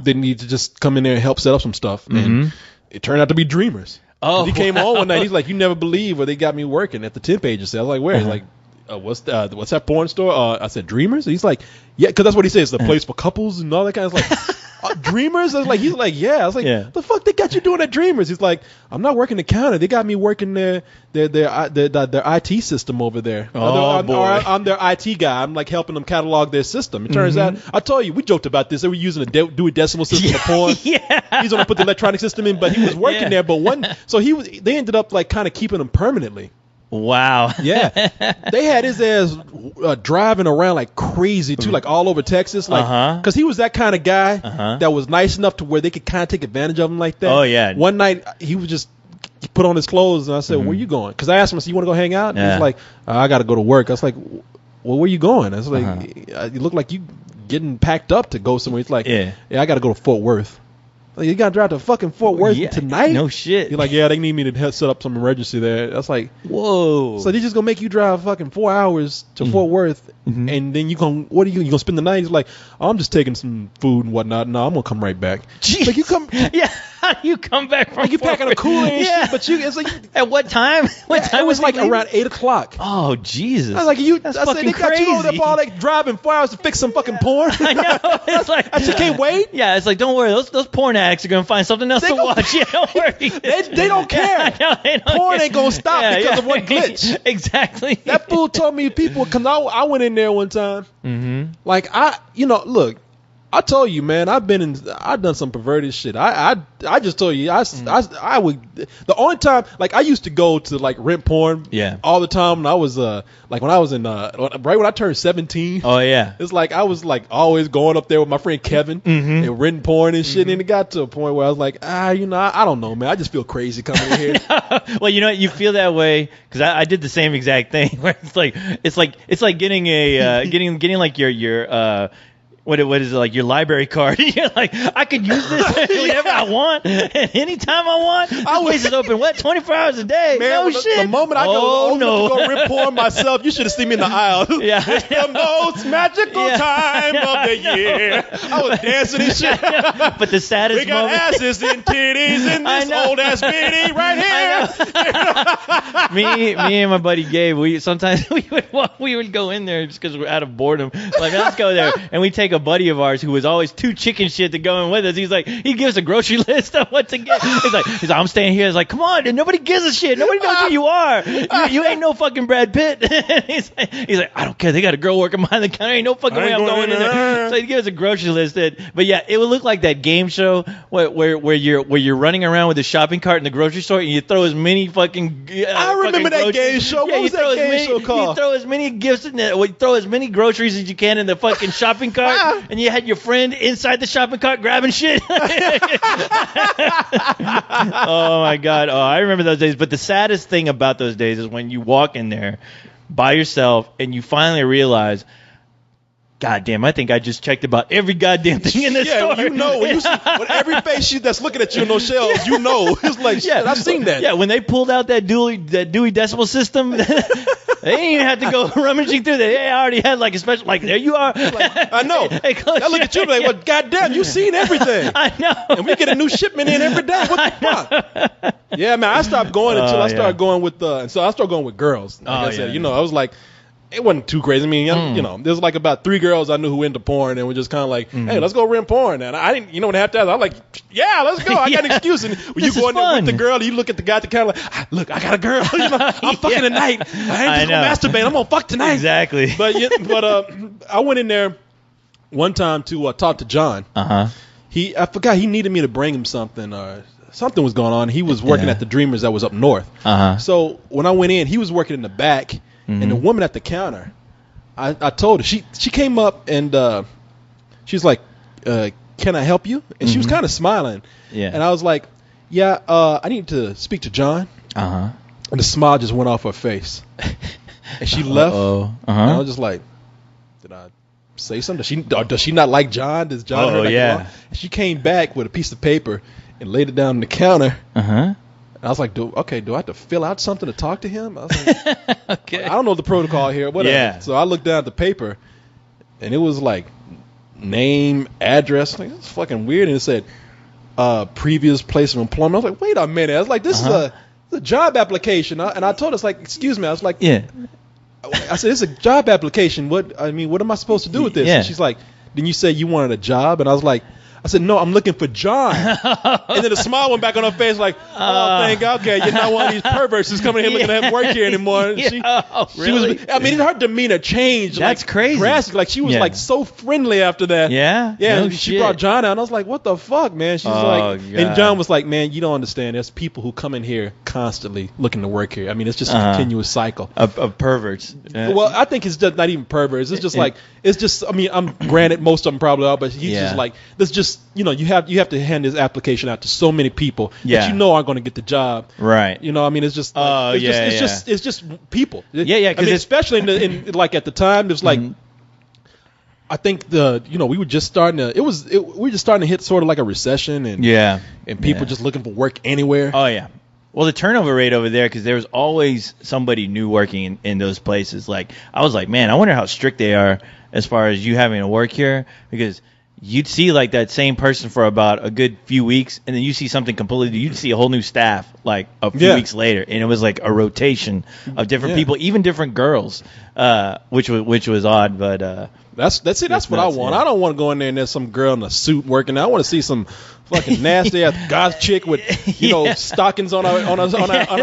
A: They need to just come in there and help set up some stuff. And it turned out to be Dreamers. He came on one night. He's like, you never believe where they got me working at the temp agency. I was like, where? He's like, what's that porn store? I said, Dreamers? And he's like, yeah, because that's what he says. It's the place for couples and all that kind of stuff. Like, Dreamers? He's like, yeah. I was like, the fuck they got you doing at Dreamers? He's like, I'm not working the counter. They got me working their IT system over there. I'm their IT guy. I'm like helping them catalog their system. It turns out, I told you, we joked about this. They were using a Dewey Decimal System for porn.
B: Yeah.
A: He's gonna put the electronic system in, but he was working there. But they ended up like kind of keeping him permanently.
B: Wow.
A: Yeah. They had his ass driving around like crazy too, like all over Texas, like because he was that kind of guy that was nice enough to where they could kind of take advantage of him like that.
B: Oh yeah.
A: One night he was just put on his clothes and I said, "Where you going?" Because I asked him, "So you want to go hang out?" And he's like, "I got to go to work." I was like, "Well, where you going?" I was like, "You look like you getting packed up to go somewhere." He's like, "Yeah, I got to go to Fort Worth." Like, you got to drive to fucking Fort Worth tonight?
B: No shit.
A: You're like, yeah, they need me to set up some emergency there. That's like,
B: whoa.
A: So they just gonna make you drive fucking 4 hours to Fort Worth, and then you gonna spend the night? He's like, oh, I'm just taking some food and whatnot. No, I'm gonna come right back.
B: Jeez.
A: Like you come,
B: yeah. How do you come back from?
A: Like you packing a cooler and shit, but it's like
B: at what time?
A: It was like around 8 o'clock.
B: Oh Jesus!
A: I was like,
B: That's
A: I said, they got you over there all like driving 4 hours to fix some fucking porn.
B: I know. It's like
A: I just can't wait.
B: Yeah, it's like don't worry, those porn addicts are gonna find something else to watch. Yeah, don't worry.
A: They don't care. Porn ain't gonna stop because of one glitch.
B: Exactly.
A: That fool told me because I went in there one time. Like look. I told you, man. I've done some perverted shit. I just told you. I would. The only time, like, I used to go to like rent porn.
B: Yeah.
A: All the time when I was like when I was in right when I turned 17.
B: Oh yeah.
A: It's like I was like always going up there with my friend Kevin and renting porn and shit. And it got to a point where I was like, I don't know, man. I just feel crazy coming in here.
B: Well, you know what? You feel that way because I did the same exact thing. Where it's like getting a getting like your what is it, like your library card? You're like, I could use this whenever I want, anytime I want. This place is open 24 hours a day.
A: Man,
B: no shit.
A: The moment I go rip porn myself, you should have seen me in the aisle.
B: Yeah,
A: it's the most magical time of the year. I was dancing and shit.
B: But the saddest
A: we got
B: moment,
A: asses and titties in this old ass bitty right
B: here. Me and my buddy Gabe, we would go in there just because we're out of boredom. Like, let's go there, and we take a buddy of ours who was always too chicken shit to go in with us. He's like, he gives a grocery list of what to get. He's like, I'm staying here. He's like, come on, dude, nobody gives a shit. Nobody knows who you are. You ain't no fucking Brad Pitt. he's like, I don't care. They got a girl working behind the counter. Ain't no fucking way I'm going in there. So he gives us a grocery list. But yeah, it would look like that game show where you're running around with a shopping cart in the grocery store and you throw as many fucking.
A: I remember that game show. What was that game show called?
B: You throw as many gifts in there. You throw as many groceries as you can in the fucking shopping cart, and you had your friend inside the shopping cart grabbing shit. Oh my god! Oh, I remember those days. But the saddest thing about those days is when you walk in there by yourself and you finally realize, God damn, I think I just checked about every goddamn thing in this store.
A: You know, when every face that's looking at you in those shelves, you know. It's like, shit, I've seen that.
B: Yeah, when they pulled out that Dewey Decimal System, they didn't even have to go rummaging through that. They already had like a special, like, there you are.
A: I know. I look at you like, well, goddamn, you've seen everything.
B: I know.
A: And we get a new shipment in every day. What the fuck? Yeah, man, I stopped going until I started going with, so I started going with girls. Like I said, you know, I was like, it wasn't too crazy. I mean, you know, there's like about 3 girls I knew who into porn, and we're just kind of like, hey, let's go rent porn. And I didn't, you know, what after that, I was like, yeah, let's go. I got an excuse. And when you go in there with the girl, you look at the guy at the counter like, look, I got a girl. You know, I'm fucking tonight. I ain't just gonna masturbate. I'm gonna fuck tonight.
B: Exactly.
A: But I went in there one time to talk to John. I forgot he needed me to bring him something. Something was going on. He was working at the Dreamers that was up north. So when I went in, he was working in the back. And the woman at the counter, I told her, she came up and she's like, can I help you? And she was kind of smiling. Yeah. And I was like, yeah, I need to speak to John. And the smile just went off her face. And she left. And I was just like, did I say something? Does she not like John? Does John hurt like she came back with a piece of paper and laid it down on the counter. I was like, do I have to fill out something to talk to him? I was like, okay. I don't know the protocol here. Whatever. Yeah. So I looked down at the paper, and it was like name, address. Like, it's fucking weird. And it said previous place of employment. I was like, wait a minute. I was like, this is a job application. And I told her, like, excuse me. I was like, I said, it's a job application. What am I supposed to do with this? And she's like, didn't you say you wanted a job? And I was like, I said, no, I'm looking for John. And then the smile went back on her face like, oh, thank God. Okay, you're not one of these perverts who's coming here looking to have work here anymore.
B: Really?
A: She was, I mean, her demeanor changed.
B: That's like, crazy.
A: Drastic. Like, she was like so friendly after that.
B: Yeah?
A: Yeah, no she brought John out. And I was like, what the fuck, man? She's like, God. And John was like, man, you don't understand. There's people who come in here constantly looking to work here. I mean, it's just a continuous cycle.
B: Of perverts.
A: Well, I think it's just not even perverts. It's just like, it's just, I mean, I'm granted most of them probably are, but he's just like, there's just, you know, you have to hand this application out to so many people that you know aren't going to get the job.
B: Right.
A: You know, I mean, it's just like, it's just people.
B: Yeah,
A: I mean, especially in like at the time, there's like I think we were just starting to we were just starting to hit sort of like a recession and people just looking for work anywhere.
B: Oh yeah. Well, the turnover rate over there, because there was always somebody new working in those places. Like, I was like, man, I wonder how strict they are as far as you having to work here, because you'd see like that same person for about a good few weeks, and then you see something completely. You'd see a whole new staff like a few weeks later, and it was like a rotation of different people, even different girls, which was odd. But
A: that's what I want. I don't want to go in there and there's some girl in a suit working. I want to see some fucking nasty ass goth chick with stockings on her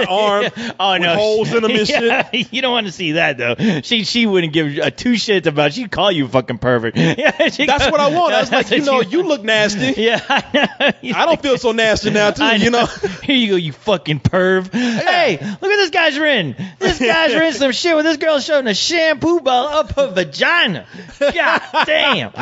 A: arm, with holes in them and shit.
B: You don't want to see that though. She wouldn't give a two shits about. She'd call you fucking pervert.
A: That's what I want. I was like, you look nasty.
B: Yeah, I know.
A: I don't feel so nasty now too. You know.
B: Here you go, you fucking perv. Hey, look at this guy's written. This guy's written some shit where this girl's showing a shampoo ball up her vagina. God damn.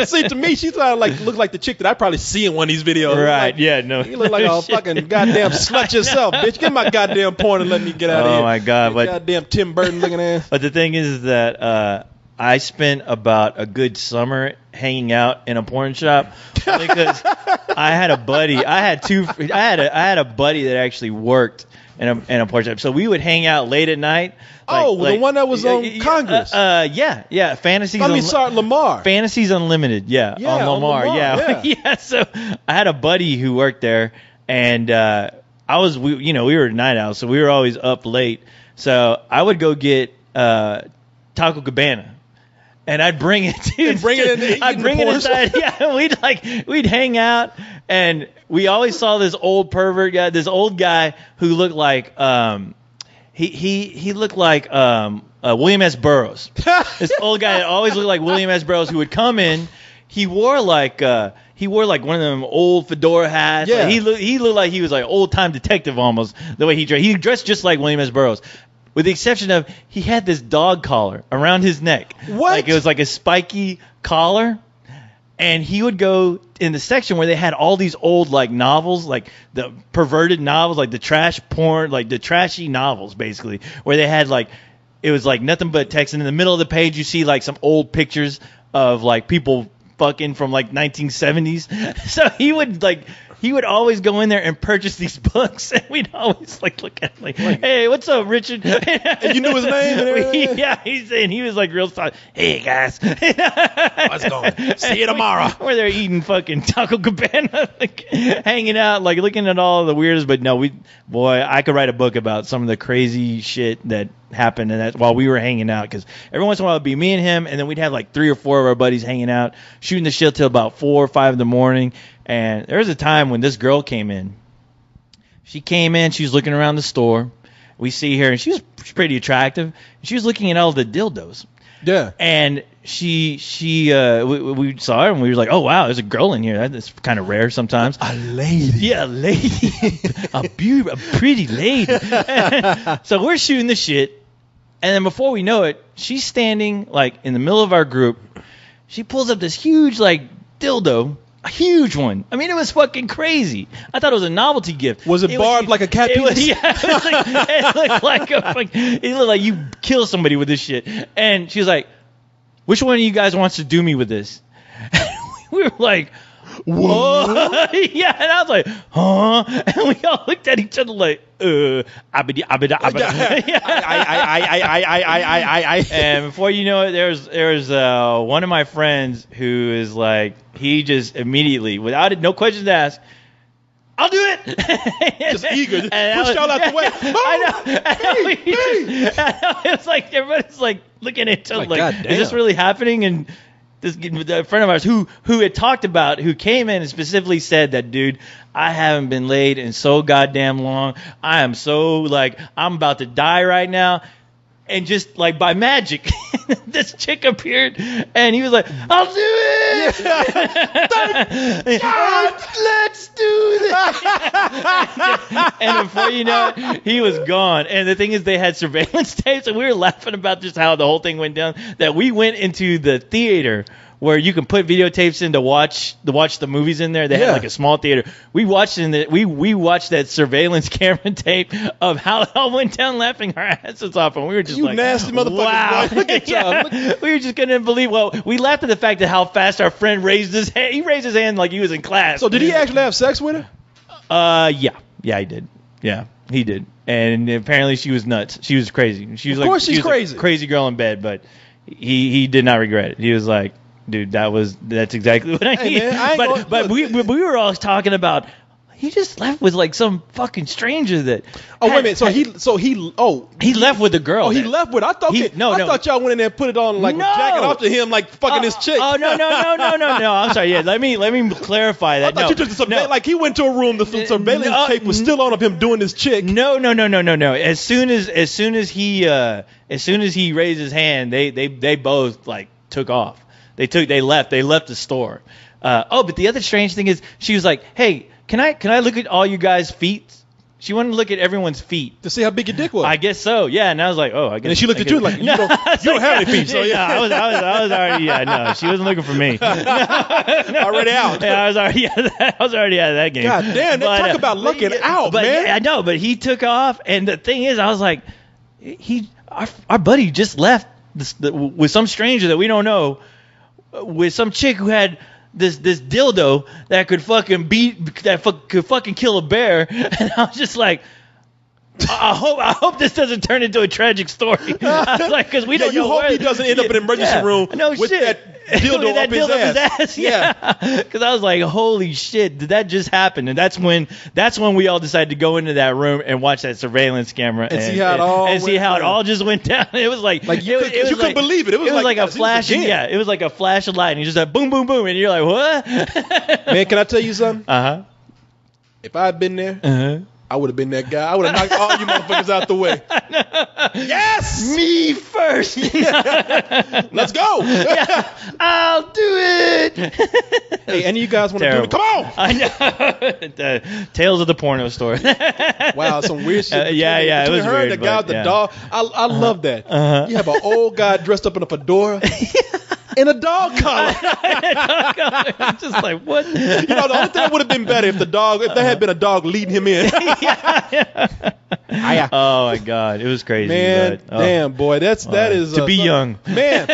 A: See, to me, she look like the chick that I probably see in one of these videos.
B: Right,
A: like,
B: yeah, no.
A: You look like a fucking goddamn slut yourself, bitch. Get my goddamn porn and let me get out of here.
B: Oh, my God.
A: But, goddamn Tim Burton looking ass.
B: But the thing is that I spent about a good summer hanging out in a porn shop because I had a buddy. I had a buddy that actually worked in a porn shop. So we would hang out late at night.
A: The one that was on Congress.
B: Yeah. Fantasies.
A: Lamar.
B: Fantasies Unlimited. On Lamar. Yeah. So I had a buddy who worked there, and we were night owls, so we were always up late. So I would go get Taco Cabana. and I'd bring it to I'd bring it inside. Yeah, we'd hang out, and we always saw this old pervert guy, this old guy who looked like he looked like William S. Burroughs. This old guy that always looked like William S. Burroughs, who would come in. He wore like one of them old fedora hats.
A: Yeah.
B: Like he looked like he was like old time detective almost, the way he dressed. He dressed just like William S. Burroughs, with the exception of he had this dog collar around his neck.
A: What?
B: Like it was like a spiky collar. And he would go in the section where they had all these old like novels, like the perverted novels, like the trash porn, like the trashy novels, basically, where they had like, it was like nothing but text, and in the middle of the page you see like some old pictures of like people fucking from like 1970s. So he would always go in there and purchase these books, and we'd always like look at him like, hey, what's up, Richard?
A: And you knew his name and everything?
B: Yeah, he was like real solid. Hey guys,
A: let's go. See you tomorrow.
B: Where they're eating fucking Taco Cabana, like hanging out, like looking at all the weirdest. But no, I could write a book about some of the crazy shit that happened and that while we were hanging out, because every once in a while it'd be me and him, and then we'd have like 3 or 4 of our buddies hanging out, shooting the shit till about 4 or 5 in the morning. And there was a time when this girl came in. She came in, she was looking around the store. We see her, and she was pretty attractive. She was looking at all the dildos.
A: Yeah.
B: And we saw her, and we were like, oh, wow, there's a girl in here. That's kind of rare sometimes.
A: A lady.
B: Yeah, a lady. a pretty lady. So we're shooting the shit. And then before we know it, she's standing, like, in the middle of our group. She pulls up this huge, like, dildo. A huge one. I mean, it was fucking crazy. I thought it was a novelty gift.
A: Was it barbed like a cat penis?
B: It looked like you kill somebody with this shit. And she was like, which one of you guys wants to do me with this? And we were like, whoa. Yeah, and I was like, huh? And we all looked at each other like, abida. And before you know it, there's one of my friends who is like, he just immediately, without it, no questions asked, I'll do it.
A: Just eager. Push y'all out the way.
B: I know. It's like everybody's like looking at each other like, is this really happening? And this a friend of ours who had talked about, who came in and specifically said that, dude, I haven't been laid in so goddamn long. I am so like, I'm about to die right now. And just like by magic, this chick appeared, and he was like, I'll do it! Let's do this! And before you know it, he was gone. And the thing is, they had surveillance tapes, and we were laughing about just how the whole thing went down, that we went into the theater where you can put videotapes in to watch the movies in there. They had like a small theater. We watched we watched that surveillance camera tape of how it all went down, laughing our asses off, and we were just like,
A: nasty motherfuckers.
B: Wow.
A: Look at y'all.
B: We were just couldn't believe. Well, we laughed at the fact that how fast our friend raised his hand. He raised his hand like he was in class.
A: So did he actually have sex with her?
B: Yeah, he did. Yeah, he did. And apparently she was nuts. She was crazy. She was
A: of course she's crazy.
B: A crazy girl in bed, but he did not regret it. He was like, dude, that's exactly what I need. Man, but we were all talking about, he just left with like some fucking stranger that.
A: Oh, wait a minute.
B: He left with the girl.
A: Oh, he left with. I thought y'all went in there and put it on like jacking off to him like fucking his chick.
B: Oh no. I'm sorry. Yeah, let me clarify that.
A: I thought you took the surveillance. Like he went to a room. The surveillance tape was still on of him doing his chick.
B: No. As soon as he raised his hand, they both like took off. They left the store. But the other strange thing is, she was like, hey, can I look at all you guys' feet? She wanted to look at everyone's feet
A: to see how big your dick was.
B: I guess so. Yeah, and I was like, oh, I guess.
A: And then she looked at you like, you don't have any feet. So yeah,
B: I was already. Yeah, no, she wasn't looking for me.
A: Already out.
B: Yeah, I was already out of that game.
A: God damn, talk about looking out, man.
B: I know, but he took off, and the thing is, I was like, our buddy just left with some stranger that we don't know, with some chick who had this dildo that could fucking kill a bear. And I was just like, I hope this doesn't turn into a tragic story. I was like, because we don't know.
A: You hope he doesn't end up in an emergency room with that dildo up his ass.
B: Yeah. Because I was like, holy shit, did that just happen? And that's when we all decided to go into that room and watch that surveillance camera
A: and see how it all
B: just went down. It was like
A: you couldn't believe it. It was
B: like a flash. Yeah, it was like a flash of light, and you just like boom, boom, boom, and you're like, what?
A: Man, can I tell you something? If I had been there. I would have been that guy. I would have knocked all you motherfuckers out the way. Yes!
B: Me first!
A: Let's go!
B: I'll do it!
A: Hey, any of you guys want to do it? Come on!
B: I know. Tales of the porno store.
A: Wow, some weird shit.
B: It was
A: her
B: weird.
A: And the guy with the dog. I love that. You have an old guy dressed up in a fedora. In a dog collar.
B: Just like, what?
A: The only thing would have been better if there had been a dog leading him in.
B: Oh my God, it was crazy.
A: Man, damn boy, that is
B: to be young.
A: Man,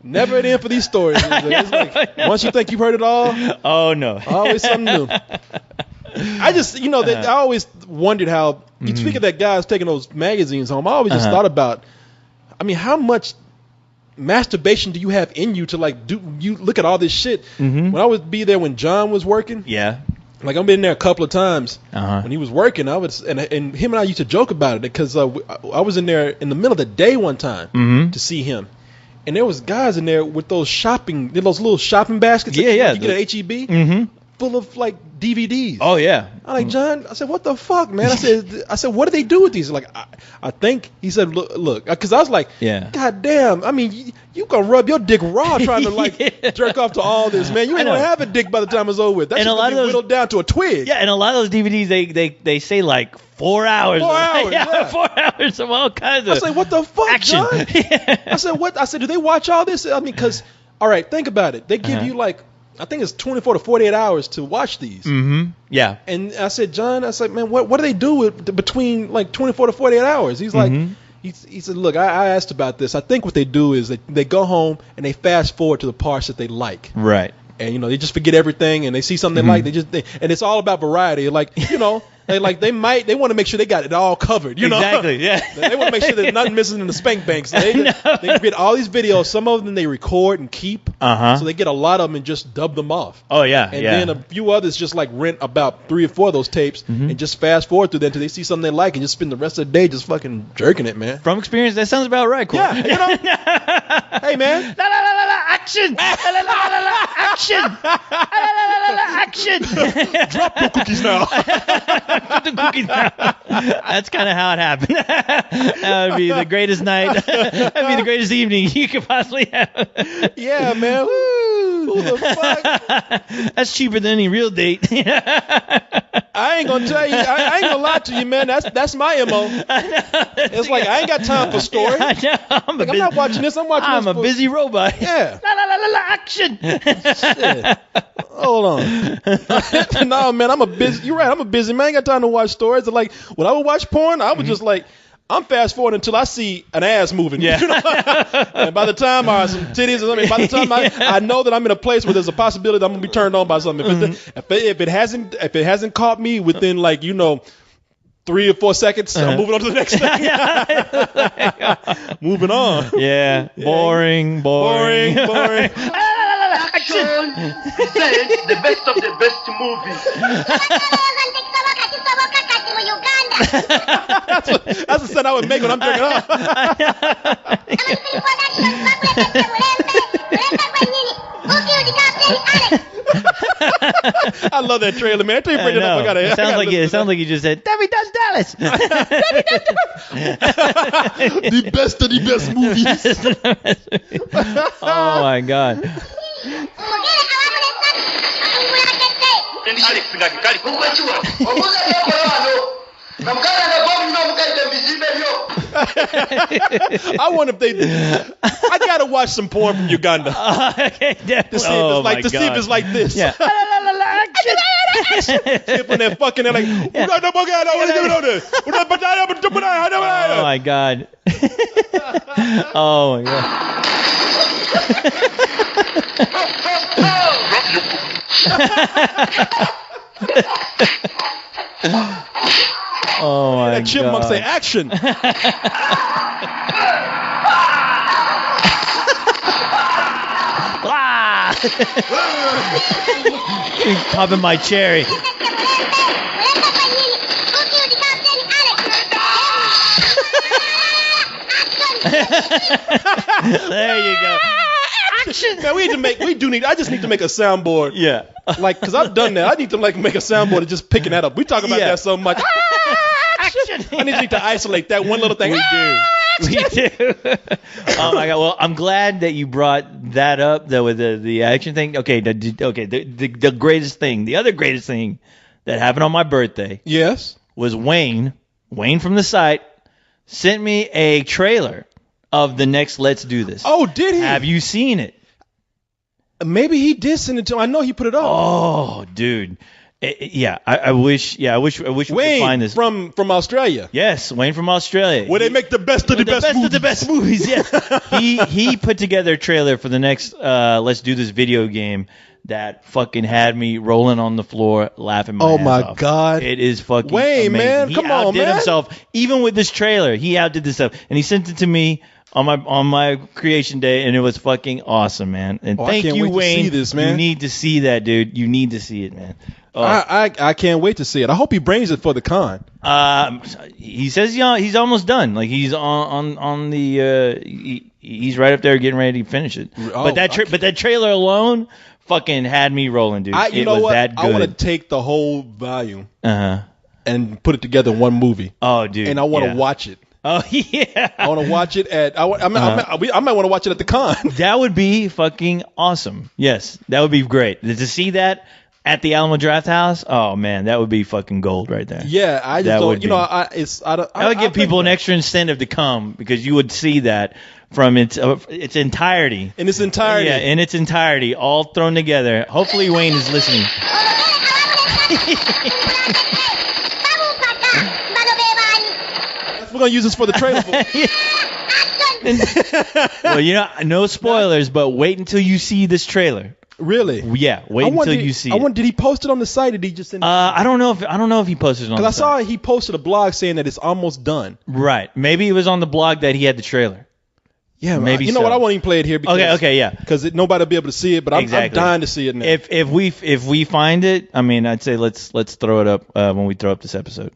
A: never an end for these stories. It's like, once you think you've heard it all,
B: oh no,
A: always something new. I just, I always wondered how. You speak of that guy's taking those magazines home. I always just thought about, how much masturbation do you have in you to you look at all this shit? When I would be there when John was working, like I've been there a couple of times when he was working. I would and him and I used to joke about it because I was in there in the middle of the day one time to see him, and there was guys in there with those little shopping baskets. You get at HEB. Full of DVDs.
B: Oh yeah.
A: I'm like, John, I said, what the fuck, man? I said, what do they do with these? Like, I think he said, look, because I was like, God damn, you gonna rub your dick raw trying to jerk off to all this, man. You ain't gonna have a dick by the time it's over with. That's just gonna be whittled down to a twig.
B: Yeah, and a lot of those DVDs they say 4 hours.
A: 4 hours.
B: 4 hours of all kinds of.
A: I said, what the fuck,
B: action.
A: John? I said, what? I said, do they watch all this? Because all right, think about it. They give you I think it's 24 to 48 hours to watch these.
B: Yeah.
A: And I said, John, man, what do they do between 24 to 48 hours? He's like, he said, look, I asked about this. I think what they do is they go home and they fast forward to the parts that they like.
B: Right.
A: And, they just forget everything and they see something they like. And it's all about variety. They want to make sure they got it all covered.
B: Exactly. Yeah.
A: They want to make sure there's nothing missing in the spank banks. So they get all these videos. Some of them they record and keep. So they get a lot of them and just dub them off.
B: Oh yeah.
A: And then a few others just rent about 3 or 4 of those tapes and just fast forward through them until they see something they like and just spend the rest of the day just fucking jerking it, man.
B: From experience, that sounds about right. Cool.
A: Yeah. Hey man.
B: Action. Action. Action.
A: Drop your cookies now.
B: The cookies now. That's kind of how it happened. That would be the greatest night. That would be the greatest evening you could possibly have.
A: Yeah, man. Woo. Who the fuck?
B: That's cheaper than any real date.
A: I ain't gonna tell you. I ain't gonna lie to you, man. That's my MO. It's like I ain't got time for story.
B: I'm
A: not watching this. I'm
B: a busy robot.
A: Yeah.
B: Action.
A: Shit. Hold on. No, man. You're right. I'm a busy man. I ain't got time to watch stories. Like when I would watch porn, I would just I'm fast forwarding until I see an ass moving.
B: Yeah.
A: And by the time some titties or something, by the time I know that I'm in a place where there's a possibility that I'm gonna be turned on by something. If it hasn't caught me within 3 or 4 seconds, I'm moving on to the next thing. Moving on.
B: Yeah. Boring.
C: Action! He said the best of the best movies.
A: That's the sound I would make when I'm jerking off. I love that trailer, man. I tell you, bring it up.
B: It sounds like you just said, Debbie Does Dallas.
A: The best of the best movies.
B: Oh, my God.
A: I wonder if I gotta watch some porn from Uganda to see if it's like this.
B: Yeah.
A: When they're fucking, they're like,
B: oh my God. Oh my God. Oh my
A: That chipmunk
B: God.
A: say action.
B: Popping my cherry. There you go. Action.
A: Man, I just need to make a soundboard.
B: Yeah.
A: Like, cause I've done that. I need to make a soundboard of just picking that up. We talk about that so much.
B: Action.
A: I need to isolate that one little thing.
B: We do. Oh my God. Well, I'm glad that you brought that up though with the action thing. Okay. The greatest thing, the other greatest thing that happened on my birthday
A: Yes.
B: was Wayne from the site sent me a trailer of the next Let's Do This.
A: Oh, did he?
B: Have you seen it?
A: Maybe he did send it to. I know he put it up.
B: Oh, dude. I wish we could find this.
A: From Australia.
B: Yes, Wayne from Australia.
A: Where they make the best of the best movies.
B: of the best movies. Yes. he put together a trailer for the next Let's Do This video game that fucking had me rolling on the floor laughing my ass
A: my
B: off.
A: God.
B: It is fucking
A: Wayne,
B: amazing.
A: man,
B: He
A: come on,
B: outdid
A: man.
B: himself even with this trailer. He outdid this stuff, and he sent it to me on my creation day, and it was fucking awesome, man. And
A: I
B: thank
A: can't
B: you,
A: wait to
B: Wayne.
A: see this, man.
B: You need to see that, dude. You need to see it, man. Oh.
A: I can't wait to see it. I hope he brings it for the con.
B: He says he's almost done. Like he's on the he's right up there getting ready to finish it. But that trailer alone fucking had me rolling, dude.
A: You know what?
B: That good.
A: I want to take the whole volume
B: Uh-huh.
A: and put it together in one movie.
B: Oh, dude.
A: And I want to watch it.
B: Oh yeah.
A: I want to watch it at. I might want to watch it at the con.
B: That would be fucking awesome. Yes, that would be great. To see that at the Alamo Draft House, oh man, that would be fucking gold right there.
A: Yeah, I just
B: That
A: don't.
B: would
A: You
B: be.
A: know, I
B: would give people an extra incentive to come because you would see that from its entirety.
A: in its entirety.
B: Yeah, in its entirety, all thrown together. Hopefully Wayne is listening.
A: We're gonna use this for the trailer.
B: Well, no spoilers, but wait until you see this trailer.
A: Really?
B: Yeah, wait until you see it.
A: Did he post it on the site? Or did he just send it?
B: I don't know if he posted it on.
A: Because
B: the
A: I saw
B: site.
A: he posted a blog saying that it's almost done.
B: Right. Maybe it was on the blog that he had the trailer.
A: Yeah,
B: Maybe
A: you know
B: so.
A: what? I won't even play it here. Because,
B: Okay, yeah.
A: Because nobody will be able to see it, but I'm
B: Exactly.
A: dying to see it now.
B: If we find it, I mean, I'd say let's throw it up when we throw up this episode.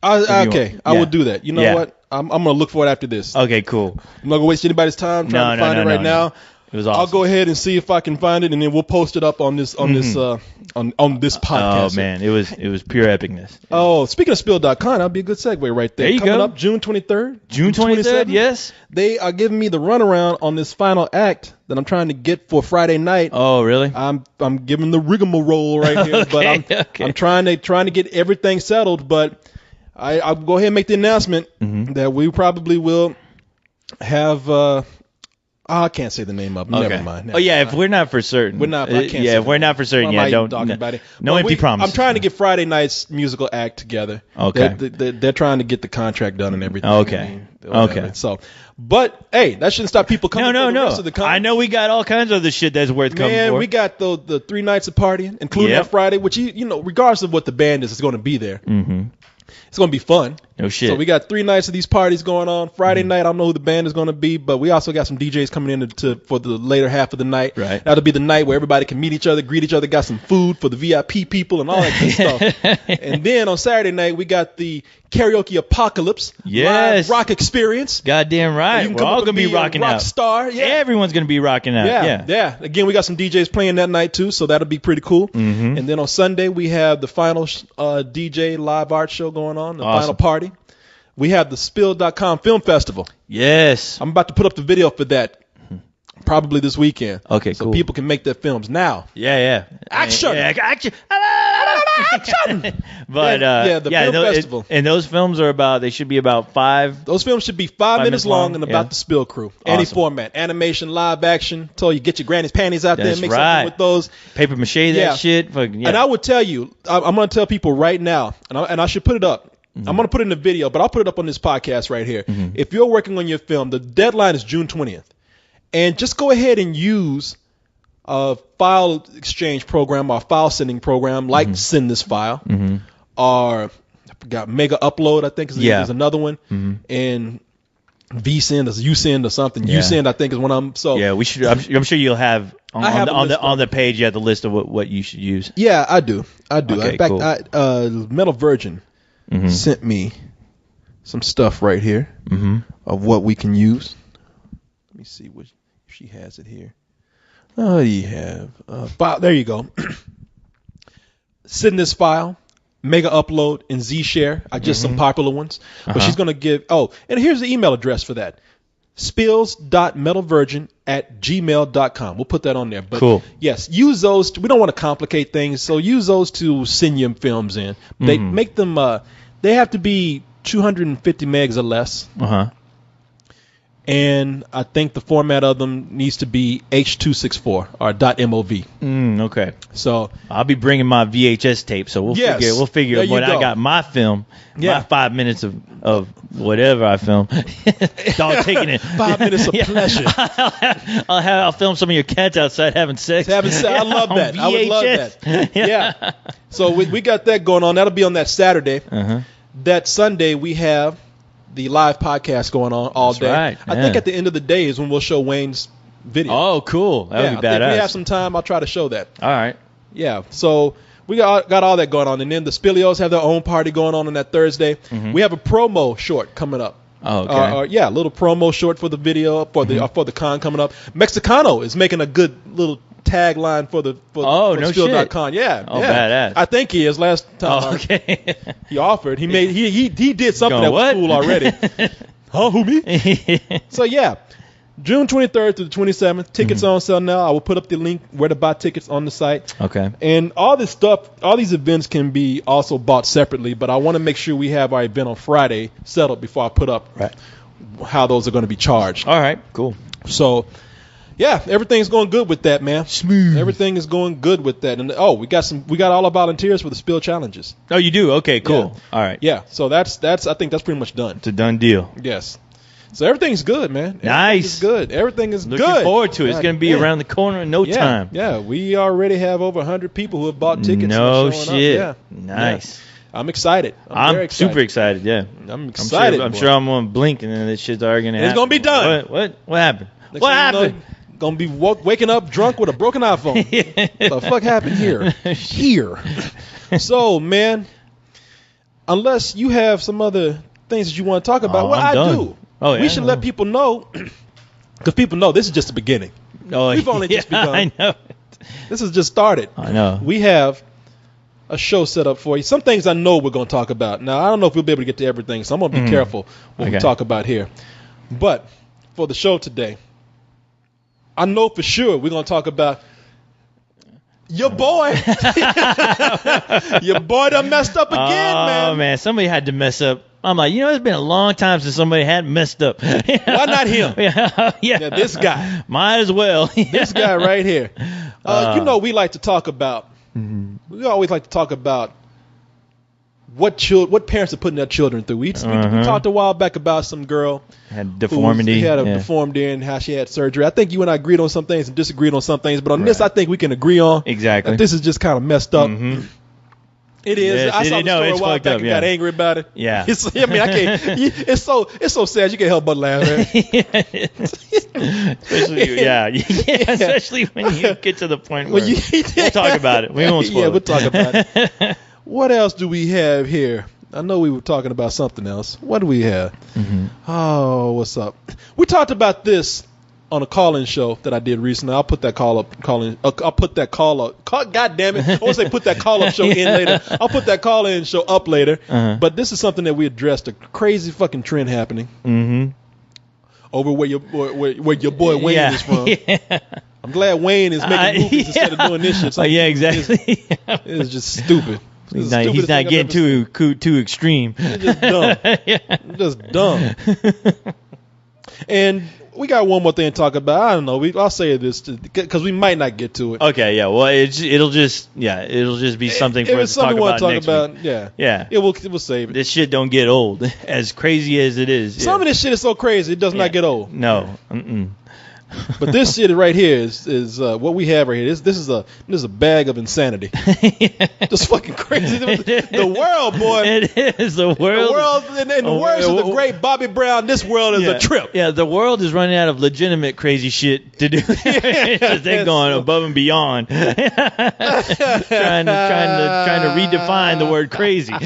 A: Okay, I
B: Yeah.
A: will do that. You know
B: Yeah.
A: what? I'm gonna look for it after this.
B: Okay, cool.
A: I'm not gonna waste anybody's time trying to find it right now.
B: It was awesome.
A: I'll go ahead and see if I can find it, and then we'll post it up on this on this podcast.
B: Oh man, it was pure epicness.
A: Oh, speaking of Spill.com, that'd be a good segue right there.
B: There you
A: Coming
B: go.
A: up June 23rd.
B: June 23rd, yes.
A: They are giving me the runaround on this final act that I'm trying to get for Friday night.
B: Oh, really?
A: I'm giving the rigmarole right here, but I'm trying to get everything settled. But I'll go ahead and make the announcement that we probably will have. I can't say the name of it.
B: Okay.
A: Never mind.
B: Oh yeah, if we're not for certain.
A: We're not. I can't say
B: Yeah, if
A: that.
B: we're not for certain,
A: Why am
B: yeah,
A: I even
B: don't.
A: talking about it.
B: No
A: But
B: empty promises.
A: I'm trying to get Friday night's musical act together.
B: Okay.
A: They're trying to get the contract done and everything.
B: Okay.
A: Whatever.
B: Okay.
A: So, but hey, that shouldn't stop people coming.
B: No.
A: for the rest of the con.
B: I know we got all kinds of other shit that's worth coming
A: Man,
B: for.
A: we got the 3 nights of partying, including
B: Yep.
A: that Friday, which regardless of what the band is, it's going to be there.
B: Mm-hmm.
A: It's going to be fun.
B: No shit.
A: So we got 3 nights of these parties going on. Friday night, I don't know who the band is going to be, but we also got some DJs coming in for the later half of the night.
B: Right.
A: That'll be the night where everybody can meet each other, greet each other, got some food for the VIP people and all that good stuff. And then on Saturday night, we got the karaoke apocalypse.
B: Yes.
A: Live rock experience.
B: Goddamn right.
A: You can
B: We're
A: come
B: all
A: up
B: gonna
A: and
B: be rocking
A: a rock
B: out.
A: star. Yeah.
B: Everyone's gonna be rocking out. Yeah.
A: Again, we got some DJs playing that night too, so that'll be pretty cool.
B: Mm-hmm.
A: And then on Sunday, we have the final DJ live art show going on, the
B: Awesome.
A: final party. We have the Spill.com Film Festival.
B: Yes.
A: I'm about to put up the video for that probably this weekend.
B: Okay,
A: so
B: cool.
A: people can make their films now.
B: Yeah.
A: Action!
B: Yeah, action!
A: Action!
B: But
A: the film festival.
B: And those films are they should be about 5.
A: Those films should be 5 minutes long and about
B: yeah.
A: the Spill crew. Any
B: Awesome.
A: format, animation, live action. Told you get your granny's panties out there
B: That's
A: and make
B: right.
A: something with those.
B: Paper mache that
A: Yeah.
B: shit. Fucking, yeah.
A: And I would tell you, I'm going to tell people right now, and I should put it up. I'm going to put it in the video, but I'll put it up on this podcast right here. If you're working on your film, the deadline is June 20th. And just go ahead and use a file exchange program or file sending program like Send This File or got Mega Upload, I think is another one, and VSend or USend or something. USend, I think, is one of them. So
B: yeah, we should. I'm sure you'll have on the page. You have the list of what you should use.
A: Yeah, I do.
B: Okay,
A: in fact,
B: cool.
A: Metal Virgin sent me some stuff right here of what we can use. Let me see if she has it here. Oh, you have file. There you go. Send this file. Mega Upload and Zshare are just some popular ones. But she's going to give... Oh, and here's the email address for that. spills.metalvirgin@gmail.com. We'll put that on there. But
B: cool.
A: Yes, use those. We don't want to complicate things, so use those to send your films in. They make them... they have to be 250 megs or less. And I think the format of them needs to be H.264 or .mov.
B: Okay.
A: So
B: I'll be bringing my VHS tape, so we'll figure when I got my film, my 5 minutes of whatever I film. Dog taking it.
A: 5 minutes of pleasure.
B: I'll film some of your cats outside having sex.
A: I love that. I would love that. Yeah. So we got that going on. That'll be on that Saturday. That Sunday we have the live podcast going on all day.
B: Right,
A: I think at the end of the day is when we'll show Wayne's video.
B: Oh, cool. That would be badass.
A: If we have some time, I'll try to show that.
B: All right.
A: Yeah. So we got all that going on. And then the Spilios have their own party going on that Thursday. We have a promo short coming up.
B: Oh, okay.
A: A little promo short for the video for the con coming up. Mexicano is making a good little tagline for Spill.con. Yeah.
B: Oh, badass.
A: I think he is. Last time.
B: Oh, okay.
A: He offered. He made. He did something that was cool already. Huh? Who, me? So yeah, June 23rd through the 27th. Tickets on sale now. I will put up the link where to buy tickets on the site.
B: Okay.
A: And all this stuff, all these events can be also bought separately, but I want to make sure we have our event on Friday settled before I put up how those are going to be charged.
B: All right. Cool.
A: So, yeah, everything's going good with that, man.
B: Smooth.
A: Everything is going good with that. And we got all our volunteers for the Spill challenges.
B: Oh, you do? Okay, cool.
A: Yeah.
B: All right.
A: Yeah. So that's I think that's pretty much done.
B: It's a done deal.
A: Yes. So everything's good, man.
B: Nice.
A: Everything is good.
B: Looking forward to it. It's going to be around the corner in no time.
A: Yeah. We already have over 100 people who have bought tickets.
B: No shit.
A: Up. Yeah.
B: Nice.
A: Yeah. I'm excited.
B: I'm
A: very excited.
B: super excited. Yeah.
A: I'm excited.
B: I'm sure I'm going to blink and then this shit's already going to happen.
A: It's going to be done.
B: What happened?
A: Next
B: what happened?
A: Gonna be waking up drunk with a broken iPhone. The fuck happened here? So, man, unless you have some other things that you want to talk about, I do.
B: Oh, yeah,
A: we should let people know, because people know this is just the beginning.
B: Oh,
A: We've only just begun.
B: I know.
A: This has just started.
B: I know.
A: We have a show set up for you. Some things I know we're going to talk about. Now, I don't know if we'll be able to get to everything, so I'm going to be careful what we talk about here. But for the show today, I know for sure we're going to talk about your boy. Your boy done messed up again, man.
B: Oh, man. Somebody had to mess up. I'm like, it's been a long time since somebody had messed up.
A: Why not him?
B: Yeah,
A: this guy.
B: Might as well.
A: This guy right here. We like to talk about, we always like to talk about what parents are putting their children through. We talked a while back about some girl
B: had deformity.
A: Had a deformity and how she had surgery. I think you and I agreed on some things and disagreed on some things, but on this I think we can agree on
B: exactly
A: that this is just kind of messed up. It is.
B: Yes,
A: I saw the story a while back and got angry about it.
B: Yeah.
A: I can't. It's so sad. You can't help but laugh.
B: Especially when you get to the point where we'll talk about it. We won't spoil it.
A: Yeah, we'll talk about it. What else do we have here? I know we were talking about something else. What do we have? Oh, what's up? We talked about this on a call-in show that I did recently. I'll put that call up. I'll put that call up. God damn it! I want to say put that call-up show in later. I'll put that call-in show up later. But this is something that we addressed. A crazy fucking trend happening over where your boy Wayne is from. I'm glad Wayne is making movies instead of doing this shit.
B: Exactly.
A: It's just stupid.
B: He's not getting too extreme.
A: It's just dumb. And we got one more thing to talk about. I don't know. I'll say this because we might not get to it.
B: Okay, yeah. Well, it'll just be something for us to talk about next week.
A: Yeah. We'll save it.
B: This shit don't get old. As crazy as it is.
A: Some of this shit is so crazy it does not get old.
B: No.
A: But this shit right here is what we have right here. This is a bag of insanity. Just fucking crazy. The world, boy.
B: It is the world.
A: The world, in the words of the great Bobby Brown, this world is a trip.
B: Yeah, the world is running out of legitimate crazy shit to do. They're going above and beyond, trying to redefine the word crazy.
A: These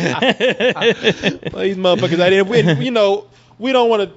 A: motherfuckers, we don't want to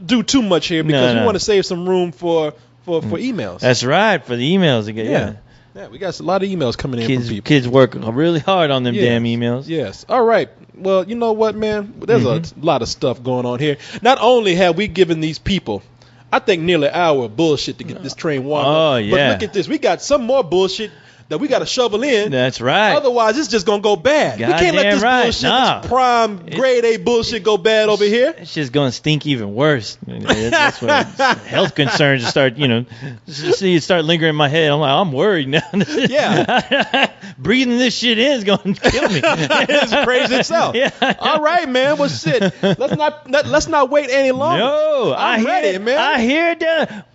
A: do too much here because we want to save some room for emails.
B: That's right, for the emails again.
A: Yeah, we got a lot of emails coming in from people.
B: Kids work really hard on them damn emails.
A: Yes. All right. Well, you know what, man? There's a lot of stuff going on here. Not only have we given these people, I think, nearly an hour of bullshit to get this train warmed up.
B: Oh, yeah.
A: But look at this. We got some more bullshit that we got to shovel in.
B: That's right.
A: Otherwise, it's just going to go bad. We can't let this bullshit, this prime grade A bullshit go bad over here.
B: It's just going to stink even worse. That's what health concerns start, start lingering in my head. I'm like, I'm worried now.
A: Yeah.
B: Breathing this shit in is going to kill me.
A: It's crazy itself. Yeah. All right, man. Well, shit. Let's not wait any longer.
B: No.
A: I'm ready, man.
B: I hear that.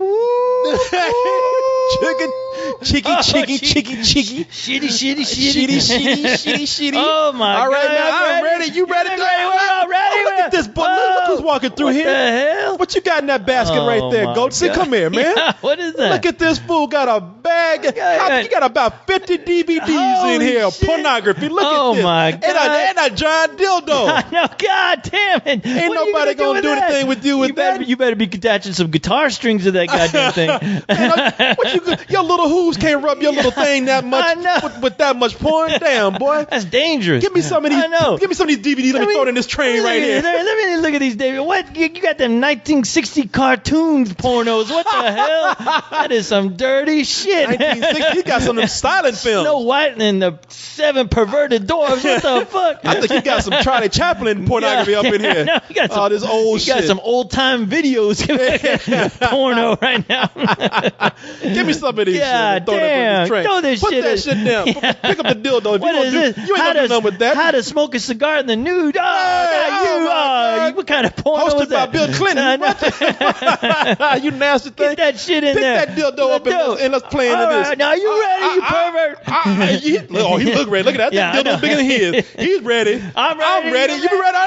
A: Chicky. Shitty.
B: Oh my God!
A: All right, man, I'm ready. You ready?
B: We're all ready.
A: Look at this boy. Look who's walking through here.
B: What the hell?
A: What you got in that basket right there, Goatsy? Come here, man.
B: Yeah, what is that?
A: Look at this fool. Got a bag. You got about 50 DVDs in here.
B: Shit.
A: Pornography. Look
B: at this. Oh my God!
A: And a giant dildo.
B: I know. God damn it!
A: Ain't nobody gonna do anything with you with that.
B: You better be attaching some guitar strings to that goddamn thing.
A: Man, your little hooves can't rub your little thing that much.
B: I know.
A: With that much porn. Damn, boy.
B: That's dangerous.
A: Give me some of these.
B: I know.
A: Give me some of these DVDs. Let me throw it in this train right here.
B: Let me look at these, David. What? You got them 1960 cartoons pornos. What the hell? That is some dirty shit.
A: 1960. You got some of them silent films.
B: Snow White and the 7 perverted dwarves. What the fuck?
A: I think you got some Charlie Chaplin pornography up in here.
B: No, you got some,
A: this old shit.
B: You got some old time videos porno right now.
A: Give me some of these.
B: God damn. Throw this
A: Put
B: shit.
A: Put that shit down. Pick up the dildo.
B: What is this?
A: You ain't gonna do nothing with that.
B: How to smoke a cigar in the nude? What kind of porno
A: Hosted
B: was that?
A: by Bill Clinton. You nasty thing.
B: Get that shit in there.
A: Pick that dildo up and let's play into this.
B: Now you ready, you pervert?
A: He look ready. Look at that.
B: Yeah,
A: That dildo's bigger than his. He's ready.
B: I'm ready.
A: You be ready?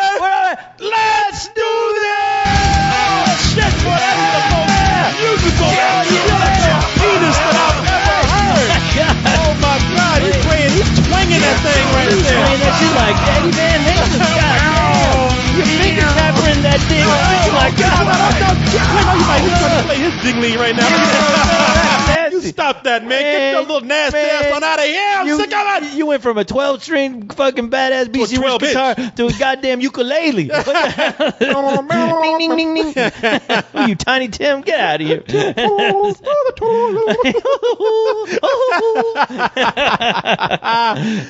A: Let's do this! Oh, shit, boy. That's the most musical penis that I've ever heard. Oh, my God. He's swinging that thing right there.
B: Swinging that shit like Eddie Van Halen. God damn. Your finger tapping that thing. Oh, my God.
A: He's trying to play his dingling right now. You stop that, man. Get your little nasty ass on out of here. I'm sick of it.
B: You went from a 12-string fucking badass BC Rich guitar to a goddamn ukulele. Ding, ding, ding, ding. You Tiny Tim, get out of here.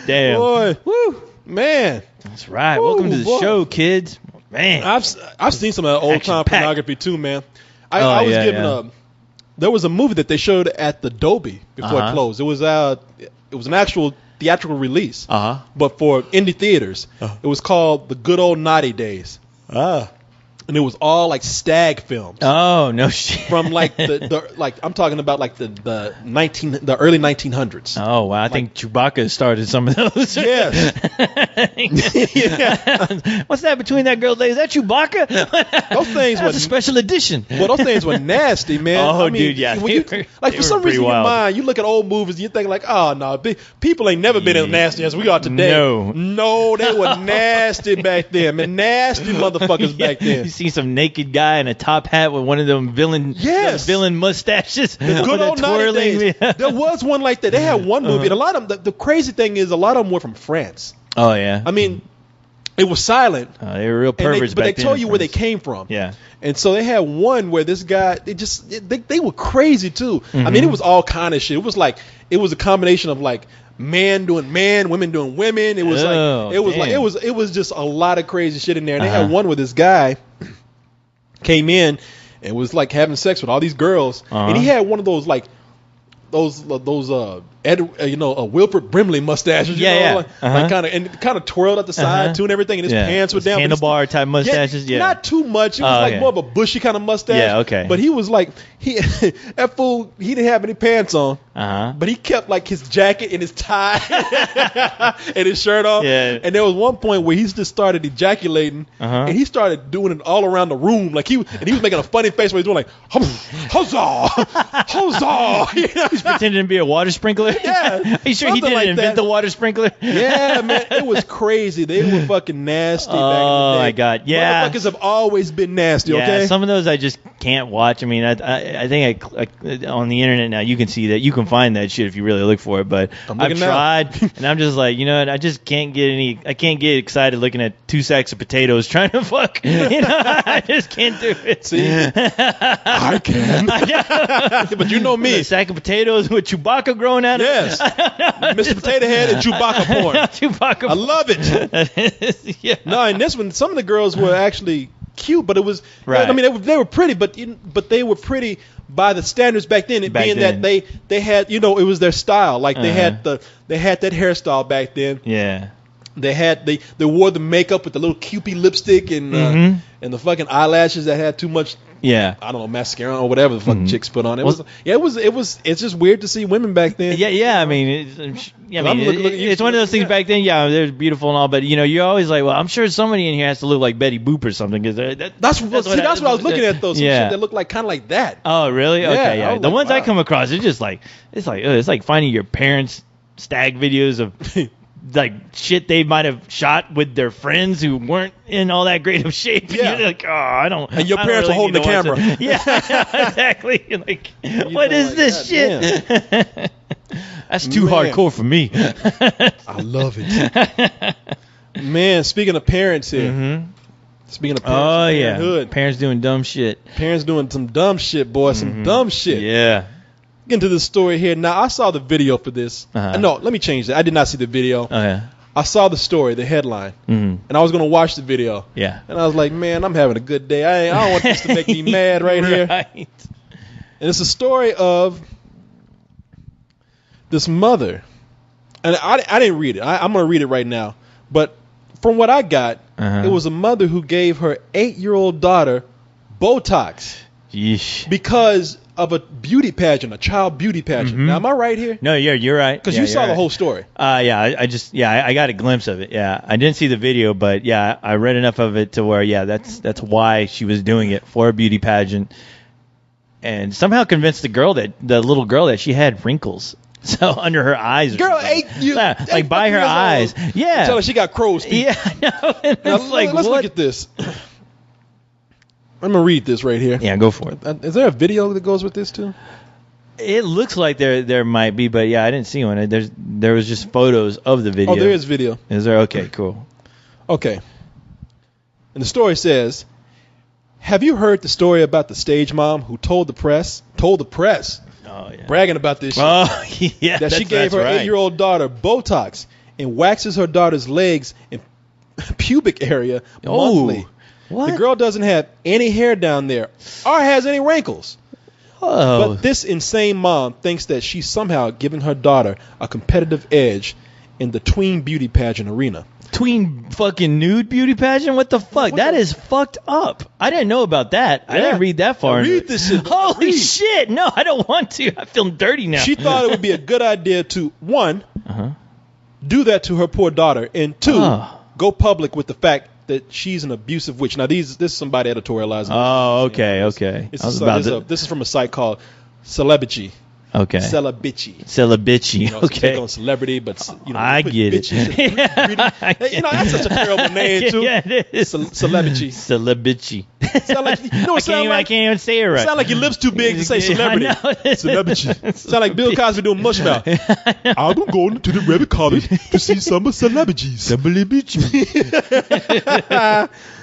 B: Damn.
A: Boy. Woo. Man.
B: That's right. Welcome to the show, kids. Man.
A: I've seen some of that old time pornography too, man. I was given there was a movie that they showed at the Dolby before it closed. It was an actual theatrical release, but for indie theaters. It was called The Good Old Naughty Days. And it was all like stag films.
B: Oh no shit!
A: From like the I'm talking about like the early 1900s.
B: Oh wow! I think Chewbacca started some of those.
A: Yes.
B: Yeah. What's that between that girl's legs? Is that Chewbacca?
A: Those things were
B: a special edition.
A: Well, those things were nasty, man.
B: Oh, dude, yeah.
A: For some reason in your mind, you look at old movies and you think like, oh no, people ain't never been as nasty as we are today. No, they were nasty back then, man. Nasty motherfuckers back then.
B: See some naked guy in a top hat with one of them villain mustaches.
A: The good old twirling. Days. There was one like that. They had one movie, and a lot of them. The crazy thing is, a lot of them were from France.
B: Oh yeah.
A: I mean, it was silent.
B: They were real perverts,
A: but they told you where they came from.
B: Yeah.
A: And so they had one where this guy, they were crazy too. I mean, it was all kind of shit. It was like it was a combination of like man doing man, women doing women. It was it was just a lot of crazy shit in there. And they had one where this guy came in and was like having sex with all these girls, and he had one of those like those a Wilford Brimley mustache. Like kind of twirled at the side too and everything, and his pants were down.
B: Handlebar type mustaches. Yeah,
A: not too much. It was like more of a bushy kind of mustache.
B: Yeah, okay.
A: But he was like that fool. He didn't have any pants on. But he kept like his jacket and his tie and his shirt off.
B: Yeah.
A: And there was one point where he just started ejaculating, and he started doing it all around the room. Like he was making a funny face where he was doing like huzzah, huzzah. You know?
B: He's pretending to be a water sprinkler.
A: Yeah.
B: Are you sure he didn't
A: like
B: invent the water sprinkler?
A: Yeah, man, it was crazy. They were fucking nasty back in the day.
B: Oh my god, yeah.
A: Motherfuckers have always been nasty.
B: Yeah,
A: okay.
B: Some of those I just can't watch. I mean, I think on the internet now you can see that, you can find that shit if you really look for it. But I've tried, and I'm just like, you know what? I just can't get I can't get excited looking at 2 sacks of potatoes trying to fuck. You know, I just can't do it.
A: See, I can. But you know me.
B: A sack of potatoes with Chewbacca growing out of it.
A: Yes. Mr. Potato Head and Chewbacca porn.
B: Chewbacca.
A: I love it.
B: Yeah.
A: No, in this one, some of the girls were actually cute, but it was.
B: Right.
A: I mean, they were pretty, but they were pretty by the standards back then. That they had, it was their style. Like they had that hairstyle back then.
B: Yeah.
A: They wore the makeup with the little Cupid lipstick and the fucking eyelashes that had too much.
B: Yeah,
A: I don't know, mascara or whatever the fucking chicks put on. It's just weird to see women back then.
B: Yeah. I mean, it's one of those things back then. Yeah, they're beautiful and all, but you're always like, well, I'm sure somebody in here has to look like Betty Boop or something. Cause
A: that's what I was looking at though. Some shit that looked like kind of like that.
B: Oh, really? Okay, yeah. The ones I come across, it's like finding your parents' stag videos of. Like shit they might have shot with their friends who weren't in all that great of shape.
A: Yeah.
B: And you're like, oh,
A: And your parents are holding the camera.
B: Yeah, exactly. You're like, what is this shit? That's too hardcore for me.
A: I love it. Man, speaking of parents here. Speaking of parents, parenthood.
B: Parents doing dumb shit.
A: Parents doing some dumb shit, boy. Some dumb shit.
B: Yeah.
A: Get into the story here. Now, I saw the video for this. No, let me change that. I did not see the video.
B: Oh, yeah.
A: I saw the story, the headline, and I was going to watch the video.
B: Yeah.
A: And I was like, man, I'm having a good day. I don't want this to make me mad right here. And it's a story of this mother. And I didn't read it. I'm going to read it right now. But from what I got, it was a mother who gave her 8-year-old daughter Botox.
B: Yeesh.
A: Because of a beauty pageant, a child beauty pageant. Now, am I right here?
B: No, you're right.
A: Because you saw the whole story.
B: I got a glimpse of it. Yeah, I didn't see the video, but yeah, I read enough of it to where that's why she was doing it, for a beauty pageant, and somehow convinced the little girl that she had wrinkles. So under her eyes,
A: girl,
B: like by her eyes, yeah.
A: Tell her she got crow's feet.
B: Yeah, I know.
A: Now, let's look at this. I'm gonna read this right here.
B: Yeah, go for it.
A: Is there a video that goes with this too?
B: It looks like there might be, but yeah, I didn't see one. There was just photos of the video.
A: Oh, there is video.
B: Is there? Okay, cool.
A: Okay. And the story says, have you heard the story about the stage mom who told the press,
B: oh, yeah.
A: bragging about this shit,
B: yeah,
A: that she gave her 8-year-old daughter Botox and waxes her daughter's legs and pubic area monthly.
B: What?
A: The girl doesn't have any hair down there or has any wrinkles.
B: Oh.
A: But this insane mom thinks that she's somehow giving her daughter a competitive edge in the tween beauty pageant arena.
B: Tween fucking nude beauty pageant? What the fuck? That is fucked up. I didn't know about that. Yeah. I didn't read that far.
A: Read this shit.
B: Holy shit. No, I don't want to. I feel dirty now.
A: She thought it would be a good idea to, one, do that to her poor daughter, and two, go public with the fact that she's an abusive witch. Now, this is somebody editorializing.
B: Oh, okay.
A: This is from a site called Celebrity.
B: Okay.
A: Celebrity.
B: Okay.
A: Take on celebrity, but
B: I get it.
A: That's such a terrible name too.
B: Yeah, it is.
A: Celebrity.
B: I can't even say it right.
A: Sound like your lips too big to say celebrity. Celebrity. Sound like Bill Cosby doing mush mouth. I'm going to the Rebbe College to see some celebrities.
B: Celebrity.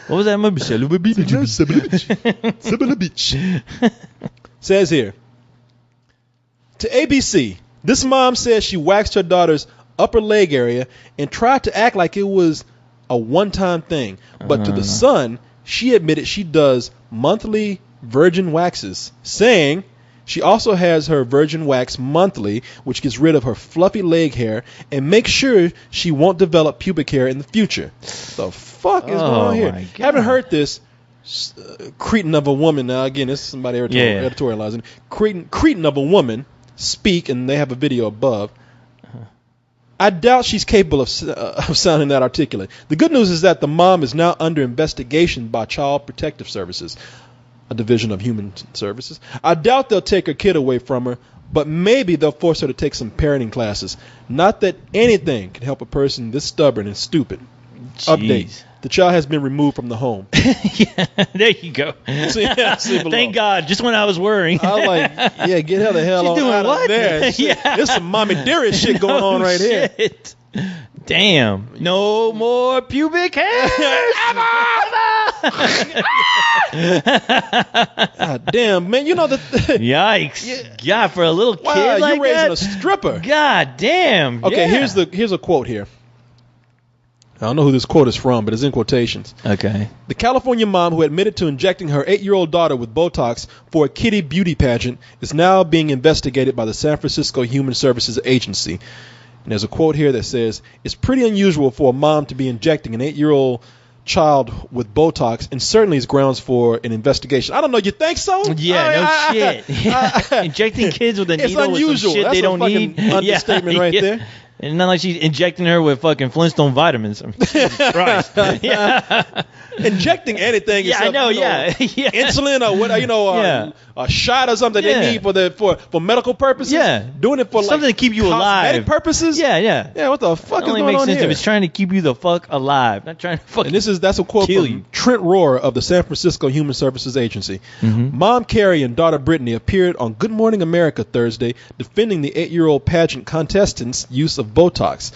B: What was that movie?
A: Celebrity. Says here. To ABC, this mom says she waxed her daughter's upper leg area and tried to act like it was a one-time thing. But to the Sun, she admitted she does monthly virgin waxes, saying She also has her virgin wax monthly, which gets rid of her fluffy leg hair and makes sure she won't develop pubic hair in the future. The fuck is going on here? Haven't heard this cretin of a woman. Now again, this is somebody editorializing. Cretin of a woman speak, and they have a video above. I doubt she's capable of sounding that articulate. The good news is that the mom is now under investigation by Child Protective Services, a division of Human Services. I doubt they'll take her kid away from her, but maybe they'll force her to take some parenting classes. Not that anything can help a person this stubborn and stupid.
B: Jeez.
A: Update. The child has been removed from the home.
B: Yeah, there you go.
A: See
B: Thank God. Just when I was worrying.
A: I was like, yeah, get her the hell out of there.
B: Yeah.
A: There's some mommy dearest shit going on right here.
B: Damn. No more pubic hair.
A: God damn, man. You know that.
B: Yikes. Yeah, for a little kid like
A: you're raising
B: that?
A: a stripper.
B: God damn.
A: Okay,
B: yeah.
A: here's a quote here. I don't know who this quote is from, but it's in quotations.
B: Okay.
A: The California mom who admitted to injecting her 8-year-old daughter with Botox for a kiddie beauty pageant is now being investigated by the San Francisco Human Services Agency. And there's a quote here that says, "It's pretty unusual for a mom to be injecting an 8-year-old child with Botox, and certainly is grounds for an investigation." I don't know. You think so?
B: Yeah, shit. Injecting kids with a needle with some shit
A: That's
B: they don't need.
A: Understatement right there.
B: And not like she's injecting her with fucking Flintstone vitamins. Jesus Christ. Yeah.
A: Injecting anything.
B: Yeah, I know.
A: Insulin or what? A shot or something they need for medical purposes.
B: Yeah.
A: Doing it for
B: something to keep you alive.
A: Purposes.
B: Yeah.
A: Yeah. What the fuck is
B: going on here? It only makes sense if it's trying to keep you the fuck alive, not trying to fucking.
A: And that's a quote
B: kill
A: from
B: you.
A: Trent Rohrer of the San Francisco Human Services Agency.
B: Mm-hmm.
A: Mom Carrie and daughter Brittany appeared on Good Morning America Thursday defending the 8-year-old pageant contestant's use of Botox.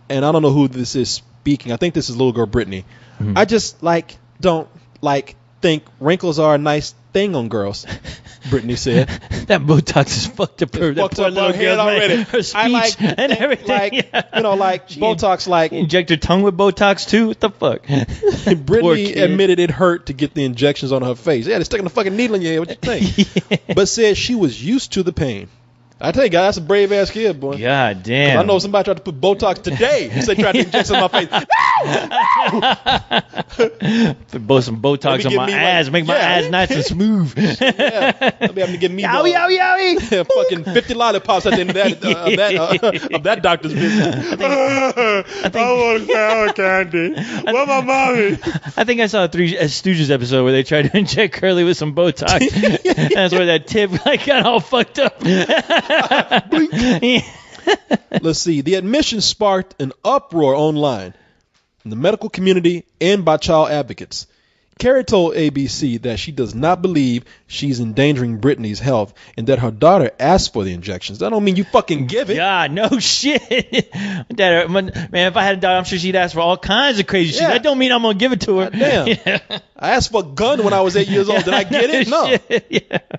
A: And I don't know who this is speaking. I think this is little girl Brittany. Mm-hmm. I just don't think wrinkles are a nice thing on girls. Brittany said.
B: That Botox is fucked up her little
A: head already.
B: Her speech and everything.
A: Botox.
B: Inject her tongue with Botox too? What the fuck?
A: Brittany admitted it hurt to get the injections on her face. Yeah, they're sticking a fucking needle in your head. What you think? But said she was used to the pain. I tell you, guys, that's a brave ass kid, boy.
B: God damn.
A: I know somebody tried to put Botox today. He said tried to inject some in my face.
B: Put some Botox on my ass, make my ass nice and smooth.
A: I'll be having to give me
B: yowie.
A: Fucking 50 lollipops at the end of that doctor's visit. I want sour candy. Where my mommy?
B: I think I saw a Three Stooges episode where they tried to inject Curly with some Botox. That's where that tip got all fucked up.
A: Let's see. The admission sparked an uproar online in the medical community and by child advocates. Carrie told ABC that she does not believe she's endangering Brittany's health and that her daughter asked for the injections. That don't mean you fucking give it.
B: God, no shit. Man, if I had a daughter, I'm sure she'd ask for all kinds of crazy shit. That don't mean I'm going to give it to her.
A: Damn. I asked for a gun when I was 8 years old. Did I get it? No.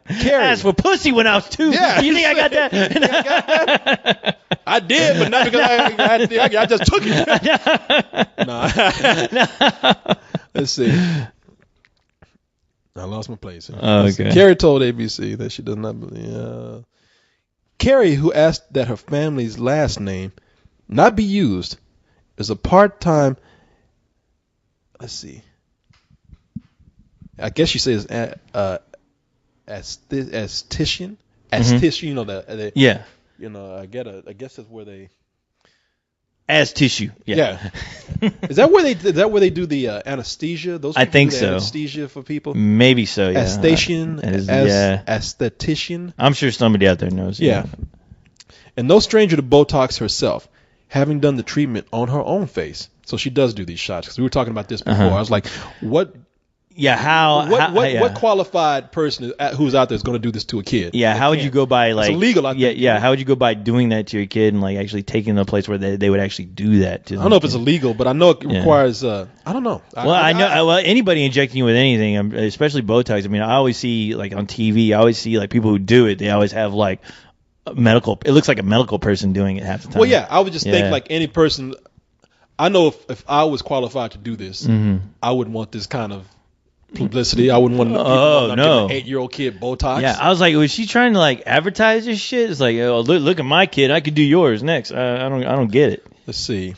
B: Carrie. I asked for pussy when I was 2.
A: Yeah.
B: You think I got that?
A: I did, but not because I just took it. No. Let's see. I lost my place.
B: Okay.
A: Carrie told ABC that she does not believe. Carrie, who asked that her family's last name not be used, is a part-time. Let's see. I guess she says esthetician. Esthetician, you know that.
B: Yeah.
A: You know, I guess that's where they.
B: As tissue, yeah.
A: Is that where they do the anesthesia? Those
B: I think
A: do the
B: so.
A: Anesthesia for people.
B: Maybe so. Yeah.
A: Esthetician.
B: I'm sure somebody out there knows.
A: Yeah. And no stranger to Botox herself, having done the treatment on her own face. So she does do these shots. Because we were talking about this before. I was like, what?
B: Yeah,
A: what qualified person who's out there is going to do this to a kid?
B: Yeah, how would you go by
A: it's illegal? I think.
B: How would you go by doing that to your kid and actually taking a place where they would actually do that to them?
A: I don't know if it's illegal, but I know it requires. I don't know.
B: Well, anybody injecting you with anything, especially Botox. I mean, I always see on TV. I always see people who do it. They always have medical. It looks like a medical person doing it half the time.
A: Well, yeah, I would just think any person. I know if I was qualified to do this, I wouldn't want this kind of publicity. I wouldn't want to give an 8-year-old kid Botox.
B: Yeah, I was like, was she trying to like advertise this shit? It's like, oh, look at my kid. I could do yours next. I don't get it.
A: Let's see.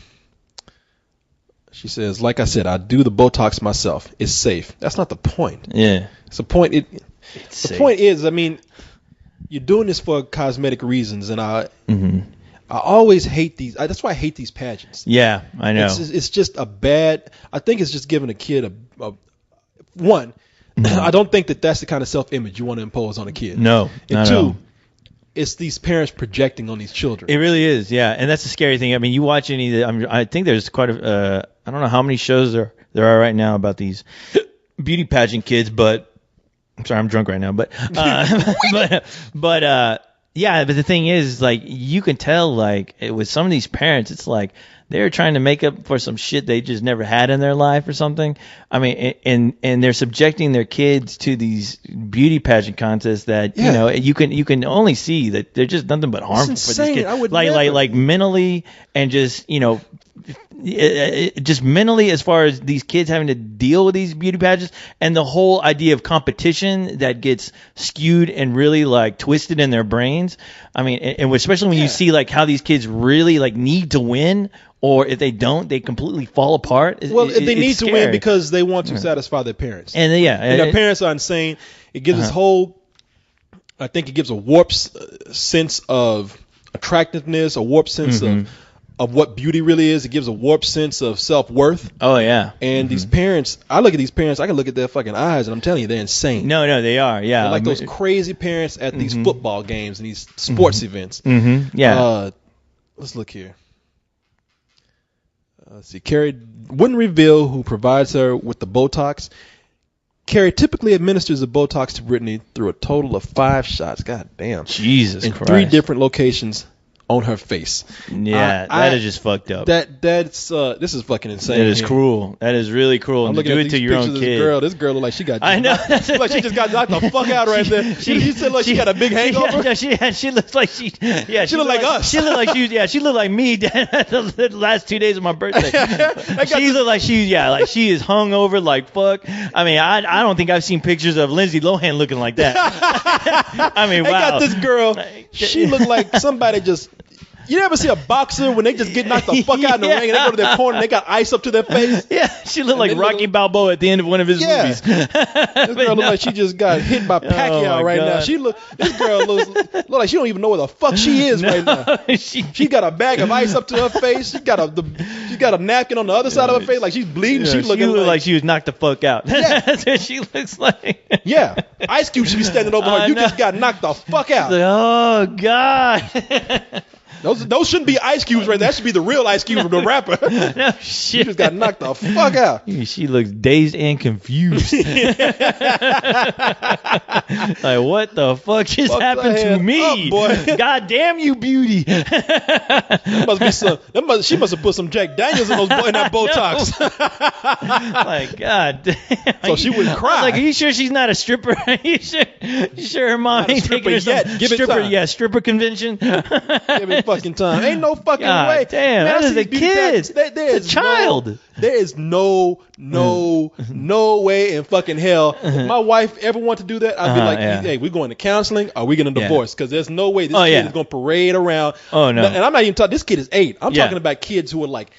A: She says, like I said, I do the Botox myself. It's safe. That's not the point.
B: Yeah.
A: It's the point. The point is, I mean, you're doing this for cosmetic reasons, and I always hate these. That's why I hate these pageants.
B: Yeah, I know.
A: It's just a bad. I think it's just giving a kid one. I don't think that's the kind of self-image you want to impose on a kid.
B: No.
A: And two, it's these parents projecting on these children.
B: It really is, yeah. And that's the scary thing. I mean, you watch any of the, I think there's quite a, I don't know how many shows there are right now about these beauty pageant kids, but I'm sorry, I'm drunk right now, but yeah, but the thing is, like, you can tell, like, with some of these parents, it's like they're trying to make up for some shit they just never had in their life or something. I mean, and they're subjecting their kids to these beauty pageant contests that, you know, you can only see that they're just nothing but harmful for these kids.
A: I would
B: like mentally, and just, you know, just mentally, as far as these kids having to deal with these beauty pageants and the whole idea of competition that gets skewed and really like twisted in their brains. I mean, and especially when you see like how these kids really like need to win, or if they don't, they completely fall apart.
A: Well, they need to win because they want to satisfy their parents.
B: And
A: their parents are insane. It gives this whole, I think it gives a warped sense of attractiveness, a warped sense of what beauty really is. It gives a warped sense of self-worth.
B: Oh, yeah.
A: And these parents, I look at these parents, I can look at their fucking eyes, and I'm telling you, they're insane.
B: No, they are, yeah.
A: They're like those crazy parents at these football games and these sports events.
B: Yeah.
A: Let's look here. Let's see. Carrie wouldn't reveal who provides her with the Botox. Carrie typically administers the Botox to Brittany through a total of 5 shots. God damn.
B: Jesus
A: in
B: Christ.
A: 3 different locations on her face.
B: Yeah, that is just fucked up.
A: This is fucking insane.
B: It is cruel. That is really cruel.
A: I'm
B: to do it to your own kid.
A: This girl look like she got.
B: I know.
A: Like she just got knocked the fuck out right there. She said like she got a big hangover.
B: Yeah, she looks like she. Yeah,
A: she looked like us.
B: She looked like she. Yeah, she looked like me the last 2 days of my birthday. She looked like like she is hungover like fuck. I mean, I don't think I've seen pictures of Lindsay Lohan looking like that. I mean, wow.
A: I got this girl. She looked like somebody just. You ever see a boxer when they just get knocked the fuck out in the ring and they go to their corner and they got ice up to their face?
B: Yeah, she looked like Rocky Balboa at the end of one of his movies.
A: This girl looked like she just got hit by Pacquiao right now. This girl looks like she don't even know where the fuck she is right now. She got a bag of ice up to her face. She got a napkin on the other side of her face like she's bleeding.
B: She looked like she was knocked the fuck out.
A: Yeah.
B: That's what she looks like.
A: Yeah. Ice Cube should be standing over her. You just got knocked the fuck out.
B: Like, oh God.
A: Those shouldn't be Ice Cubes right there. That should be the real Ice Cube from the rapper.
B: No shit.
A: She just got knocked the fuck out.
B: She looks dazed and confused. Like, what the fuck just happened to me?
A: Up, boy.
B: God damn you, beauty.
A: She must have put some Jack Daniels in that Botox.
B: Like, God damn.
A: So she wouldn't cry.
B: Like, are you sure she's not a stripper? Are you sure her mom ain't taking her some stripper convention?
A: Give me fucking time. Ain't no fucking way.
B: Damn, that is a kid. It's a child.
A: There is no way in fucking hell. If my wife ever want to do that, I'd be like, hey, we going to counseling? Or are we going to divorce? Because there's no way this kid is going to parade around.
B: Oh, no.
A: And I'm not even talking, this kid is 8. I'm talking about kids who are like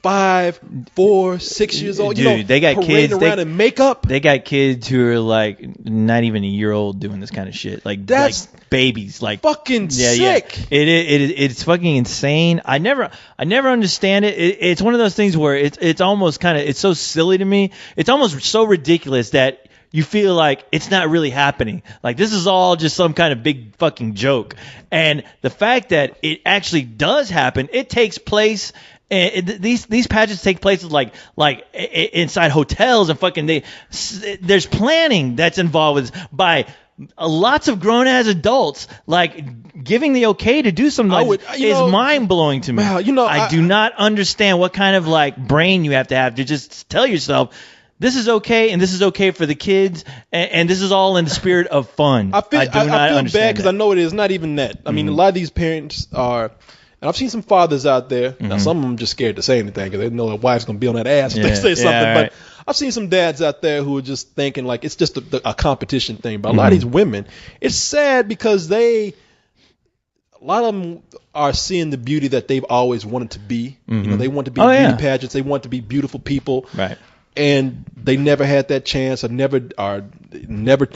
A: 5, 4, 6 years old.
B: Dude, they got kids
A: around in makeup.
B: They got kids who are like not even a year old doing this kind of shit. Like that's babies. Like
A: fucking sick.
B: Yeah. It's fucking insane. I never understand it. It's one of those things where it's almost kind of it's so silly to me. It's almost so ridiculous that you feel like it's not really happening. Like this is all just some kind of big fucking joke. And the fact that it actually does happen, it takes place. And these pageants take place like inside hotels and fucking there's planning that's involved with by lots of grown ass adults. Like giving the okay to do something is mind blowing to me.
A: Wow,
B: I do not understand what kind of like brain you have to just tell yourself this is okay and this is okay for the kids and this is all in the spirit of fun.
A: I feel bad because I know it is not even that. I mean, a lot of these parents are. And I've seen some fathers out there. Now, some of them just scared to say anything because they know their wife's going to be on that ass if they say something.
B: Right.
A: But I've seen some dads out there who are just thinking like it's just a competition thing. But a lot of these women, it's sad because a lot of them are seeing the beauty that they've always wanted to be. You know, they want to be beauty pageants. They want to be beautiful people.
B: Right.
A: And they never had that chance or never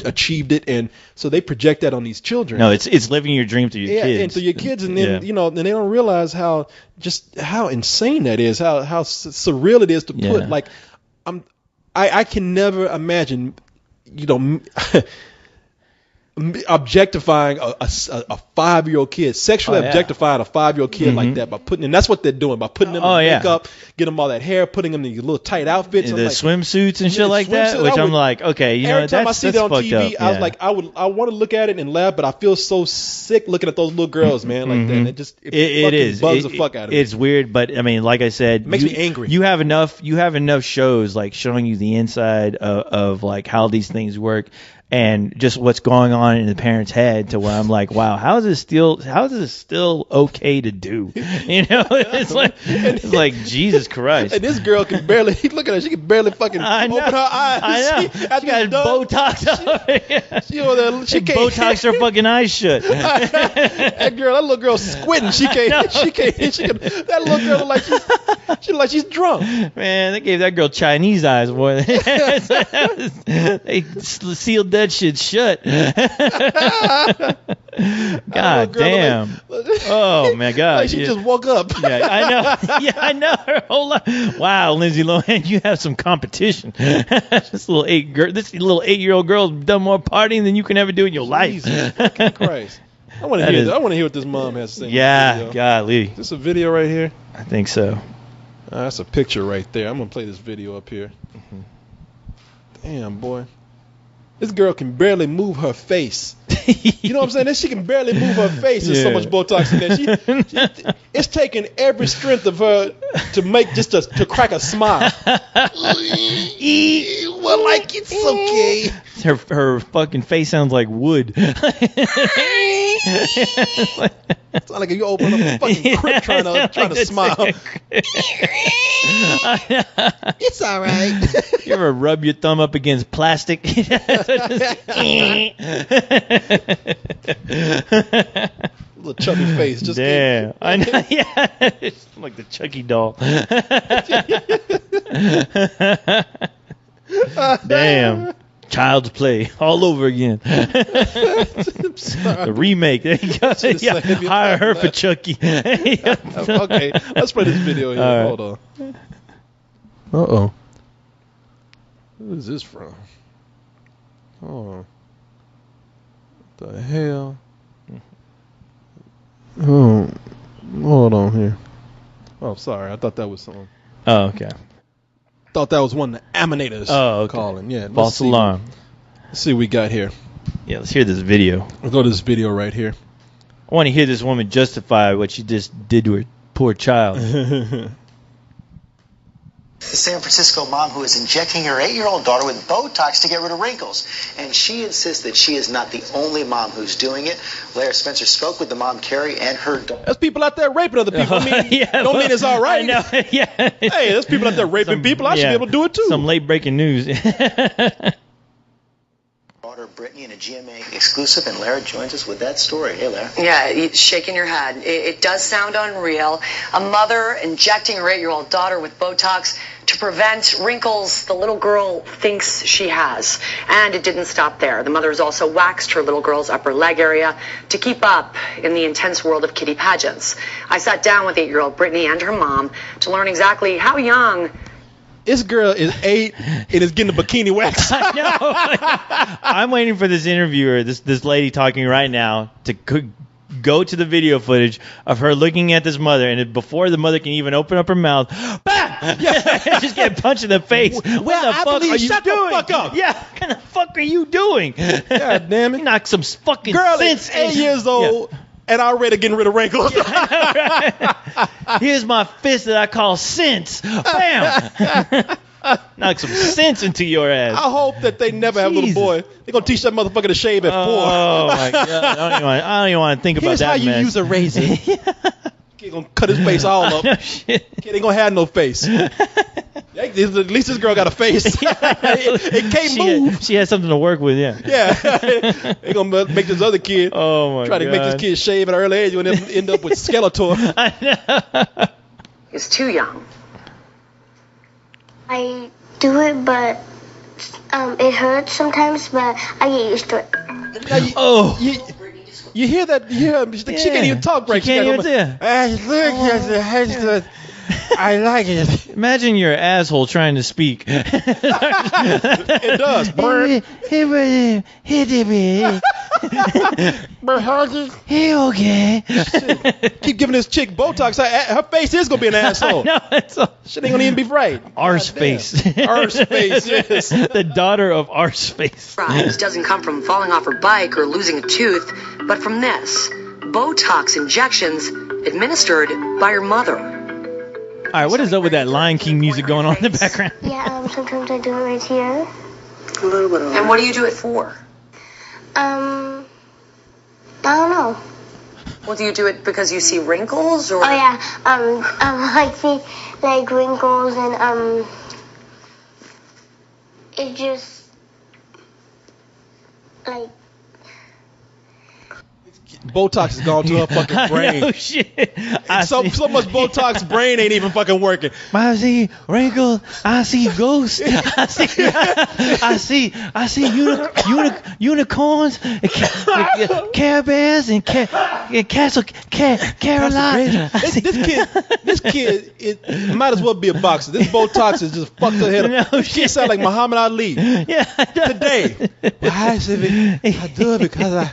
A: achieved it, and so they project that on these children.
B: No, it's living your dream through your kids.
A: And to your kids, and then and they don't realize how insane that is, how surreal it is to put. Like, I can never imagine, objectifying a 5-year-old kid, sexually objectifying a 5-year-old kid like that by putting, and that's what they're doing by putting them in makeup, get them all that hair, putting them in these little tight outfits,
B: the swimsuits and shit like that. Which I'm like, okay,
A: every time I see that on TV,
B: up.
A: I was like, I want to look at it and laugh, but I feel so sick looking at those little girls, man, like that. And it bugs the fuck out of me.
B: It's weird, but I mean, like I said,
A: it makes me angry.
B: You have enough shows like showing you the inside of like how these things work. And just what's going on in the parent's head to where I'm like, wow, how is this still okay to do? You know, it's like Jesus Christ.
A: And this girl can barely look at her. She can barely fucking open her eyes.
B: I know. She got Botox up.
A: She can't
B: Botox her fucking eyes shut.
A: That little girl squinting. She can't. That little girl look like she's drunk.
B: Man, they gave that girl Chinese eyes, boy. They sealed that shit shut. God damn. Oh my God.
A: Like she just woke up.
B: Yeah, I know. Yeah, I know. Her whole life. Wow, Lindsay Lohan, you have some competition. This little 8-year-old girl's done more partying than you can ever do in your life.
A: Jesus fucking Christ. I want to hear what this mom has to say.
B: Yeah, golly.
A: Is this a video right here?
B: I think so.
A: That's a picture right there. I'm gonna play this video up here. Damn, boy. This girl can barely move her face. You know what I'm saying? She can barely move her face. There's so much Botox in there. It's taking every strength of her to make just to crack a smile. Well, like it's okay.
B: Her fucking face sounds like wood.
A: It's like you open up a fucking crypt trying to smile. It's all right.
B: You ever rub your thumb up against plastic?
A: Little chubby face. Just
B: damn. I know. Yeah. It's like the Chucky doll. Damn. Child's Play all over again. The remake. There you go. Yeah. Hire her for Chucky.
A: Okay, let's play this video here. Right. Hold on. Uh-oh. Who is this from? Oh. What the hell? Oh. Hold on here. Oh, sorry. I thought that was someone.
B: Oh, okay.
A: Thought that was one of the Aminators calling. Yeah.
B: False alarm.
A: Let's see what we got here.
B: Yeah, let's hear this video.
A: Let's go to this video right here.
B: I want to hear this woman justify what she just did to her poor child.
D: The San Francisco mom who is injecting her 8-year-old daughter with Botox to get rid of wrinkles. And she insists that she is not the only mom who's doing it. Lara Spencer spoke with the mom, Carrie, and her daughter.
A: There's people out there raping other people. I mean, don't mean it's all right.
B: I know. Yeah.
A: Hey, there's people out there raping people. I should be able to do it too.
B: Some late breaking news.
D: Daughter Brittany in a GMA exclusive, and Lara joins us with that story. Hey, Lara.
E: Yeah, shaking your head. It does sound unreal. A mother injecting her 8-year-old daughter with Botox to prevent wrinkles the little girl thinks she has. And it didn't stop there. The mother has also waxed her little girl's upper leg area to keep up in the intense world of kiddie pageants. I sat down with 8-year-old Brittany and her mom to learn exactly how young.
A: This girl is 8 and is getting a bikini wax.
B: I know. I'm waiting for this interviewer, this lady talking right now, to go to the video footage of her looking at this mother, and before the mother can even open up her mouth, bam! Just get punched in the face. What the fuck are you
A: shut
B: doing?
A: The fuck up.
B: Yeah, what kind of fuck are you doing?
A: God damn it!
B: Knock some fucking
A: girl
B: sense.
A: Is 8 years old. Yeah. And already getting rid of wrinkles.
B: Yeah, right. Here's my fist that I call sense. Bam! Knock some sense into your ass.
A: I hope that they never have a little boy. They're going to teach that motherfucker to shave at 4.
B: Oh, my God. I don't even want to think about that, man.
A: Here's how you use a razor. Kid going to cut his face all up.
B: No shit.
A: Kid ain't going to have no face. Y'all At least this girl got a face. it can't move.
B: She has something to work with, yeah.
A: Yeah. They gonna make this other kid try to make this kid shave at an early age and end up with Skeletor.
B: I know.
E: Is too young.
F: I do it, but it hurts sometimes, but I get used to it.
A: You hear that? She can't even talk right.
B: She can't even
A: I like it.
B: Imagine your asshole trying to speak.
A: It does.
B: Hey, okay.
A: Keep giving this chick Botox. Her face is gonna be an asshole.
B: No,
A: Shit ain't gonna even be right.
B: Arseface.
A: Arseface, yes.
B: The daughter of Arseface.
E: Doesn't come from falling off her bike or losing a tooth, but from this. Botox injections administered by her mother.
B: All right, what is up with that Lion King music going on in the background?
F: Yeah, sometimes I do it right here.
E: A little bit of. And what do you do it for?
F: I don't know.
E: Well, do you do it because you see wrinkles, or?
F: Oh yeah, I see like wrinkles and it just like.
A: Botox has gone to her fucking brain.
B: No shit.
A: So much Botox, brain ain't even fucking working.
B: I see wrinkles. I see ghosts. I see unicorns, Care Bears, and Castle Caroline.
A: This kid, it might as well be a boxer. This Botox is just fucked her head up. This kid sound like Muhammad Ali.
B: Yeah.
A: Today. I do it because I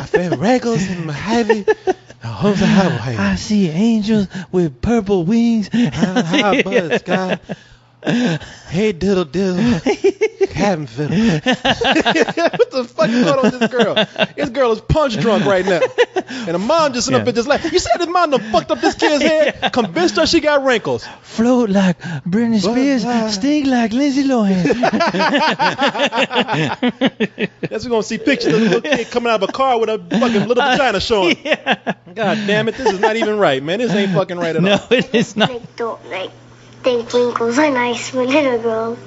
A: feel wrinkles in my heavy.
B: I see angels with purple wings.
A: Hey, diddle. Cabin fiddle. What the fuck is going on with this girl? This girl is punch drunk right now. And the mom just sitting up and just like, you said this mom done fucked up this kid's head? Convinced her she got wrinkles.
B: Float like Britney Spears, sting like Lindsay Lohan.
A: That's we're going to see pictures of the little kid coming out of a car with a fucking little vagina showing.
B: Yeah.
A: God damn it, this is not even right, man. This ain't fucking right at all.
B: No, it is not.
F: Like think wrinkles are nice for little girls.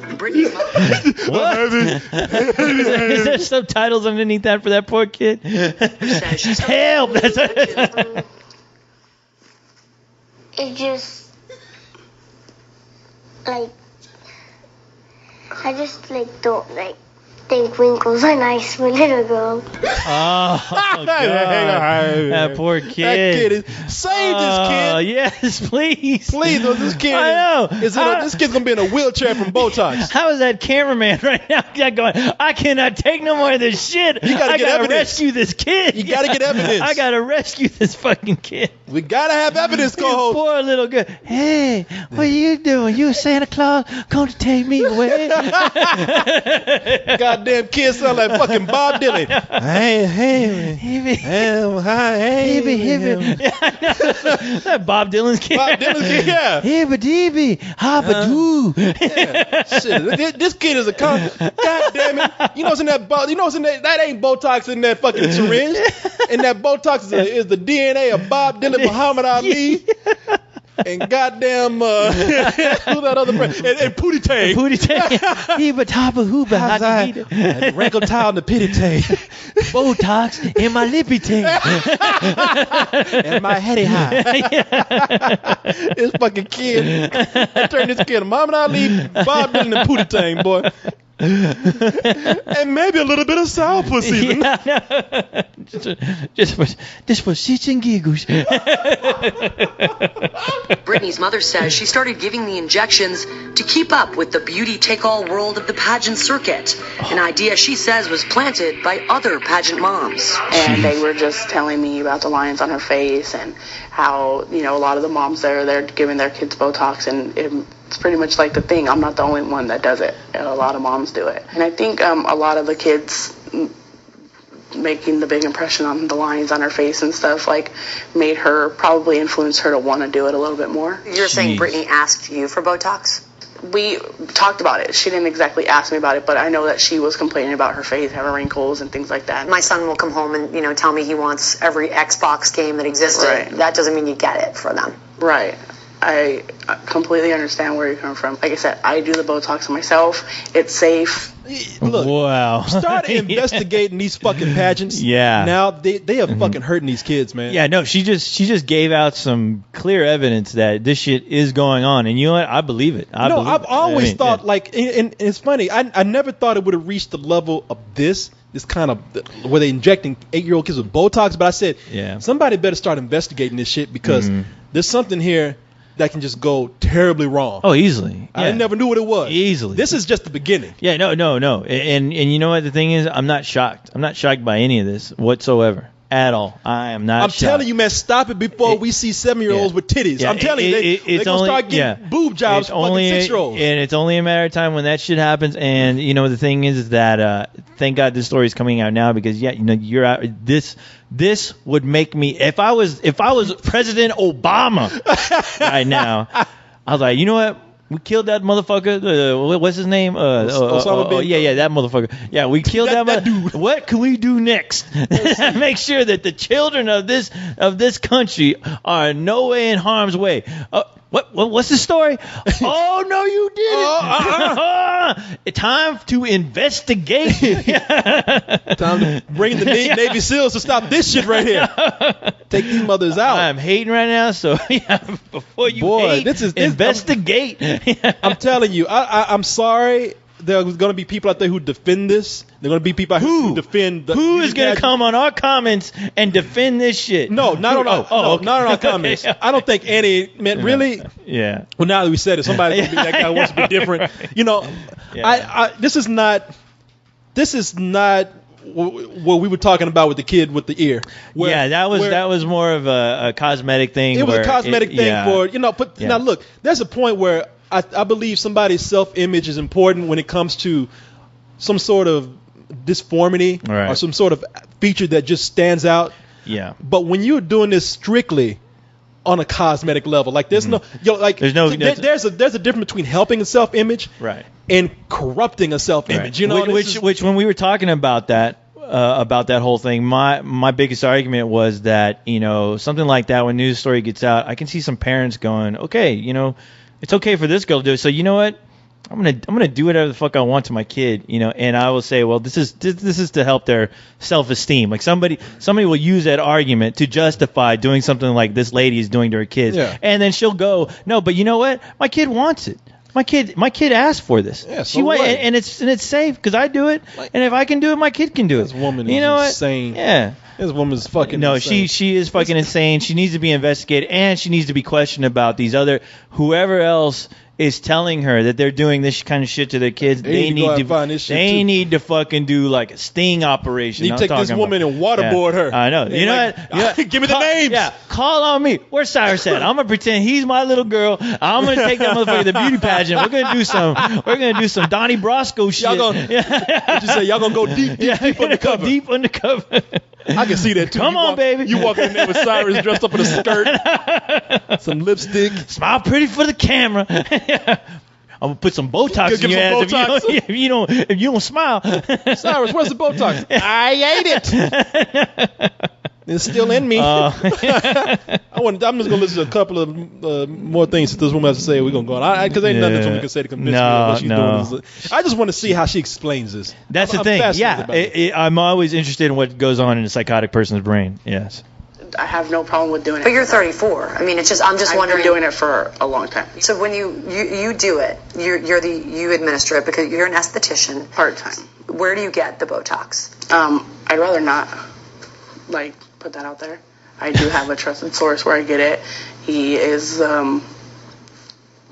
B: What? Is there subtitles underneath that for that poor kid? Help!
F: It just like I just like don't like think wrinkles are nice for little girls.
B: Oh, God. That poor kid.
A: That kid is save this kid.
B: Yes, please.
A: Please, this kid.
B: I know.
A: This kid's gonna be in a wheelchair from Botox.
B: How is that cameraman right now going? I cannot take no more of this shit. I gotta rescue this kid.
A: You gotta get evidence.
B: I gotta rescue this fucking kid.
A: We gotta have evidence, co-host.
B: Poor little girl. Hey, what are you doing? You Santa Claus going to take me away?
A: Goddamn kid sound like fucking Bob Dylan.
B: That Bob Dylan's kid.
A: Bob Dylan's kid, yeah.
B: Hibba-dibby, hobba-doo.
A: Shit, this kid is a con. God damn it. You know what's in that? That ain't Botox in that fucking syringe. And that Botox is the DNA of Bob Dylan, Muhammad Ali. And goddamn, who's that other friend? And Pootie Tang.
B: Pootie Tang. Heba Taba Hooba.
A: Wrinkle towel in the pitty tang.
B: Botox in my lippy tang.
A: And my heady high. This fucking kid. I turned this kid to Muhammad Ali, Bob Dylan, and Pootie Tang, boy. And maybe a little bit of sour pussy.
B: Yeah, no. just for shits and giggles.
E: Brittany's mother says she started giving the injections to keep up with the beauty take-all world of the pageant circuit, an idea she says was planted by other pageant moms.
G: And they were just telling me about the lines on her face and how, a lot of the moms there, they're giving their kids Botox, and it's pretty much like the thing. I'm not the only one that does it. A lot of moms do it. And I think a lot of the kids making the big impression on the lines on her face and stuff, made her, probably influence her to want to do it a little bit more.
E: You're saying Brittany asked you for Botox?
G: We talked about it. She didn't exactly ask me about it, but I know that she was complaining about her face having wrinkles and things like that.
E: My son will come home and, tell me he wants every Xbox game that existed.
G: Right.
E: That doesn't mean you get it for them.
G: Right. I completely understand where you're coming from. Like I said, I do the Botox myself. It's safe.
A: Look,
B: wow.
A: Start investigating these fucking pageants.
B: Yeah.
A: Now they are fucking hurting these kids, man.
B: Yeah, no, she just gave out some clear evidence that this shit is going on, and you know what? I believe it.
A: I've always thought and it's funny. I never thought it would have reached the level of this kind of where they injecting 8-year-old kids with Botox. But I said, somebody better start investigating this shit because there's something here that can just go terribly wrong.
B: Oh, easily.
A: I never knew what it was.
B: Easily.
A: This is just the beginning.
B: Yeah, no. And you know what the thing is? I'm not shocked. I'm not shocked by any of this whatsoever. At all. I am not shocked.
A: Telling you, man, stop it before we see 7-year-olds with titties. I'm telling you, they're going to start getting boob jobs for fucking 6-year-olds.
B: And it's only a matter of time when that shit happens. And, you know, the thing is that thank God this story is coming out now because, you know, you're out. This would make me, if I was President Obama right now, I was like, you know what? We killed that motherfucker. What's his name?
A: Osama bin.
B: Yeah, that motherfucker. Yeah, we killed that dude. What can we do next? Make sure that the children of this country are no way in harm's way. What's the story? Oh no, you didn't. Time to investigate.
A: Time to bring the Navy SEALs to stop this shit right here. Take these mothers out.
B: I'm hating right now, so before you hate, investigate.
A: I'm telling you, I'm sorry. There's going to be people out there who defend this. There are going to be people out here who defend.
B: Who is going to come on our comments and defend this shit?
A: No, not on our comments. I don't think any man really.
B: Yeah.
A: Well, now that we said it, somebody's going to be that guy who wants to be different. You know, this is not what we were talking about with the kid with the ear.
B: That was more of a cosmetic thing.
A: It was a cosmetic thing for, you know. But now look, there's a point where I believe somebody's self-image is important when it comes to some sort of disformity or some sort of feature that just stands out.
B: Yeah.
A: But when you're doing this strictly on a cosmetic level, like there's there's a difference between helping a self-image and corrupting a self-image. You know,
B: which when we were talking about that whole thing, my biggest argument was that, you know, something like that, when news story gets out, I can see some parents going, okay, you know, it's okay for this girl to do it, so you know what? I'm gonna do whatever the fuck I want to my kid, you know, and I will say, well, this is to help their self-esteem. Like somebody will use that argument to justify doing something like this lady is doing to her kids, and then she'll go, no, but you know what? My kid wants it. My kid asked for this.
A: Yeah, so
B: and it's safe because I do it, and if I can do it, my kid can do it.
A: This woman is insane.
B: What? Yeah.
A: This woman's fucking insane.
B: She is fucking insane. She needs to be investigated, and she needs to be questioned about these other whoever else is telling her that they're doing this kind of shit to their kids. They need to fucking do like a sting operation.
A: You take this woman and waterboard her.
B: I know. You know what?
A: Give me the names.
B: Yeah, call on me. Where's Cyrus at? I'm gonna pretend he's my little girl. I'm gonna take that motherfucker to the beauty pageant. We're gonna do some Donnie Brasco shit.
A: Y'all gonna go deep undercover.
B: Deep undercover.
A: I can see that too.
B: Come on, baby.
A: You walk in there with Cyrus dressed up in a skirt, some lipstick.
B: Smile pretty for the camera. I'm gonna put some Botox in your ass if you don't smile.
A: Cyrus, where's the Botox? I ate it. It's still in me. I'm just gonna listen to a couple of more things that this woman has to say. We're gonna go on because ain't nothing this woman can say to convince me of what she's doing. I just want to see how she explains this.
B: That's the thing. Yeah, I'm always interested in what goes on in a psychotic person's brain. Yes.
G: I have no problem with doing it.
E: But you're 34. I mean, I'm just wondering.
G: I've been doing it for a long time.
E: So when you do it, you administer it because you're an esthetician.
G: Part-time.
E: Where do you get the Botox?
G: I'd rather not put that out there. I do have a trusted source where I get it. He is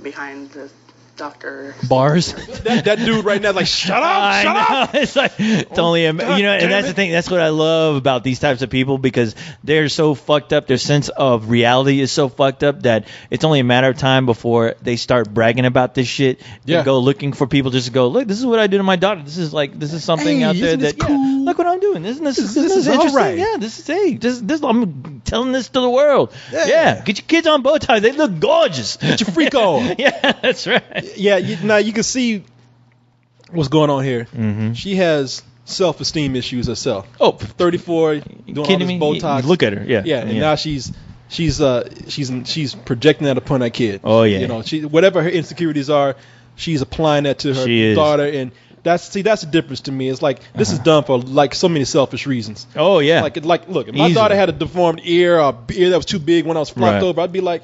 G: behind the doctor
B: bars.
A: that dude right now is like, shut up.
B: It's like it's only and that's the thing. That's what I love about these types of people because they're so fucked up. Their sense of reality is so fucked up that it's only a matter of time before they start bragging about this shit and go looking for people just to go, look, this is what I did to my daughter. This is something out there that
A: cool?
B: Look what I'm doing. Isn't this interesting?
A: All right.
B: Yeah, this I'm telling this to the world. Yeah. Get your kids on Botox. They look gorgeous.
A: Get your freak on.
B: Yeah, that's right.
A: Yeah, now you can see what's going on here.
B: Mm-hmm.
A: She has self-esteem issues herself.
B: Oh,
A: 34, doing all this Botox.
B: Look at her. Yeah.
A: And now she's she's projecting that upon that kid.
B: Oh yeah.
A: You know, whatever her insecurities are, she's applying that to her daughter, and that's the difference to me. It's like this is done for like so many selfish reasons.
B: Oh yeah.
A: Like look, if my daughter had a deformed ear or ear that was too big when I was flopped over, I'd be like,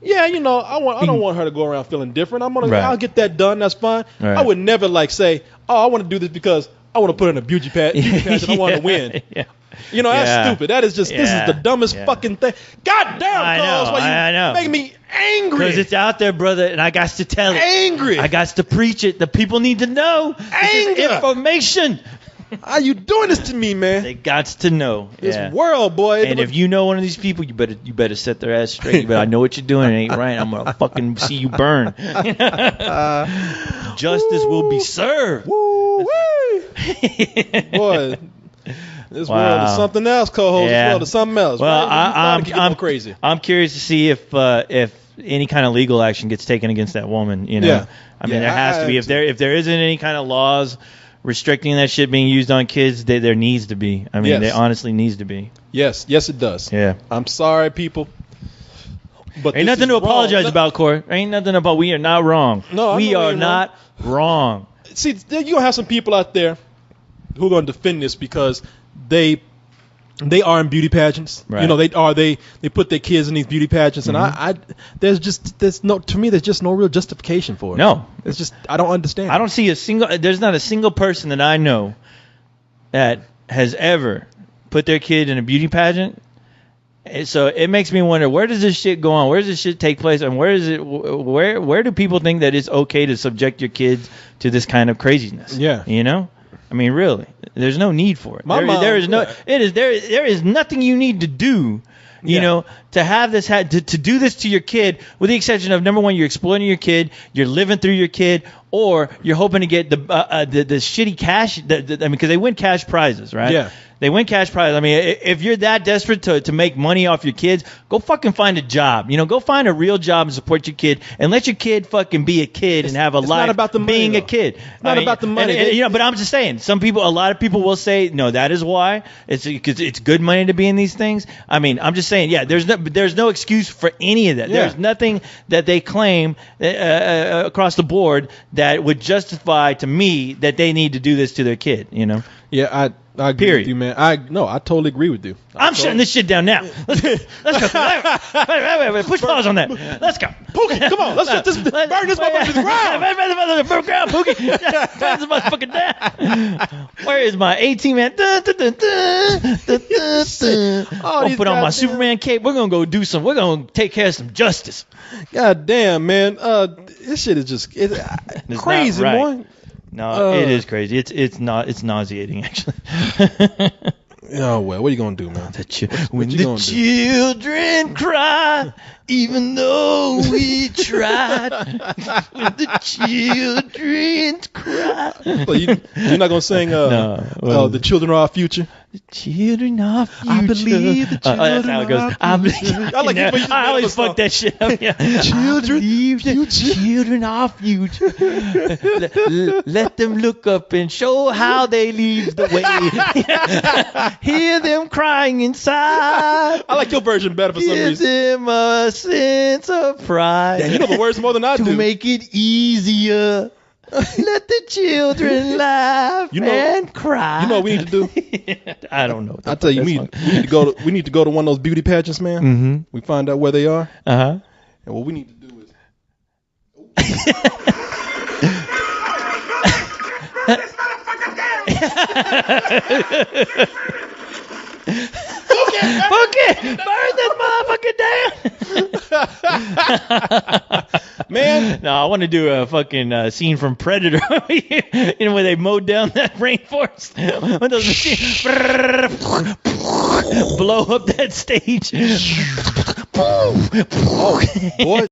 A: yeah, you know, I don't want her to go around feeling different. I'll get that done. That's fine. Right. I would never like say, oh, I want to do this because I want to put in a beauty pageant. I want to win. Yeah. You know, that's stupid. That is just this is the dumbest fucking thing. God damn, Carlos, why you making me angry?
B: Because it's out there, brother, and I got to tell it.
A: Angry.
B: I got to preach it. The people need to know. This is information.
A: Are you doing this to me, man?
B: They got to know.
A: This world, boy.
B: And if you know one of these people, you better set their ass straight. But I know what you're doing. It ain't right. I'm gonna fucking see you burn. Justice will be served.
A: Boy, this world is something else, co-host. This world is something else.
B: Well,
A: I'm crazy.
B: I'm curious to see if any kind of legal action gets taken against that woman. You know,
A: yeah.
B: I mean, there has to be. If there isn't any kind of laws restricting that shit being used on kids, there needs to be. I mean, there honestly needs to be.
A: Yes, it does.
B: Yeah.
A: I'm sorry, people. But
B: ain't nothing to apologize about, Corey. Ain't nothing about. We are not wrong.
A: No,
B: we are not wrong. See,
A: you're gonna have some people out there who are gonna defend this because they are in beauty pageants. Right. You know, they put their kids in these beauty pageants, and there's just no real justification for it. No, it's just I don't understand. I don't see there's not a single person that I know that has ever put their kid in a beauty pageant. So it makes me wonder, where does this shit go on? Where does this shit take place? And where do people think that it's okay to subject your kids to this kind of craziness? Yeah. You know? I mean, really, there's no need for it. There is nothing you need to do, you know, to have this to do this to your kid, with the exception of, number one, you're exploiting your kid, you're living through your kid, or you're hoping to get the shitty cash. Because they win cash prizes, right? Yeah. They win cash prizes. I mean, if you're that desperate to make money off your kids, go fucking find a job. You know, go find a real job and support your kid, and let your kid fucking be a kid and have a life. Not about the money, being a kid. Not about the money. And, you know, but I'm just saying, a lot of people will say, no, that is why. It's because it's good money to be in these things. I mean, I'm just saying, there's no excuse for any of that. Yeah. There's nothing that they claim across the board that would justify to me that they need to do this to their kid. You know? Yeah, I agree with you, man. I totally agree with you. I'm shutting this shit down now. Let's go. Wait. Push pause on that. Let's go. Pookie, come on. Let's burn this motherfucker to the ground. Burn ground, Pookie. Burn this motherfucker down. Where is my 18-man? I'll put on my Superman cape. We're going to go we're going to take care of some justice. God damn, man. This shit is just crazy, boy. No, it is crazy. It's nauseating, actually. Oh, well, what are you going to do, man? When the children cry, even though we tried. When the children cry. Well, you're not going to sing The Children Are Our Future? The children are future. I believe the children that's how it goes. I always fuck that shit up. Yeah. Children are future. Let them look up and show how they leave the way. Hear them crying inside. I like your version better for some reason. Give them a sense of pride. Yeah, you know the words more than I do. To make it easier. Let the children laugh and cry. You know what we need to do? I don't know. I tell you, we need to go to one of those beauty pageants, man. Mm-hmm. We find out where they are. And what we need to do is. Okay, burn this motherfucker down. Man, no, I want to do a fucking scene from Predator. You know, where they mowed down that rainforest. When those machines blow up that stage. Oh, boy.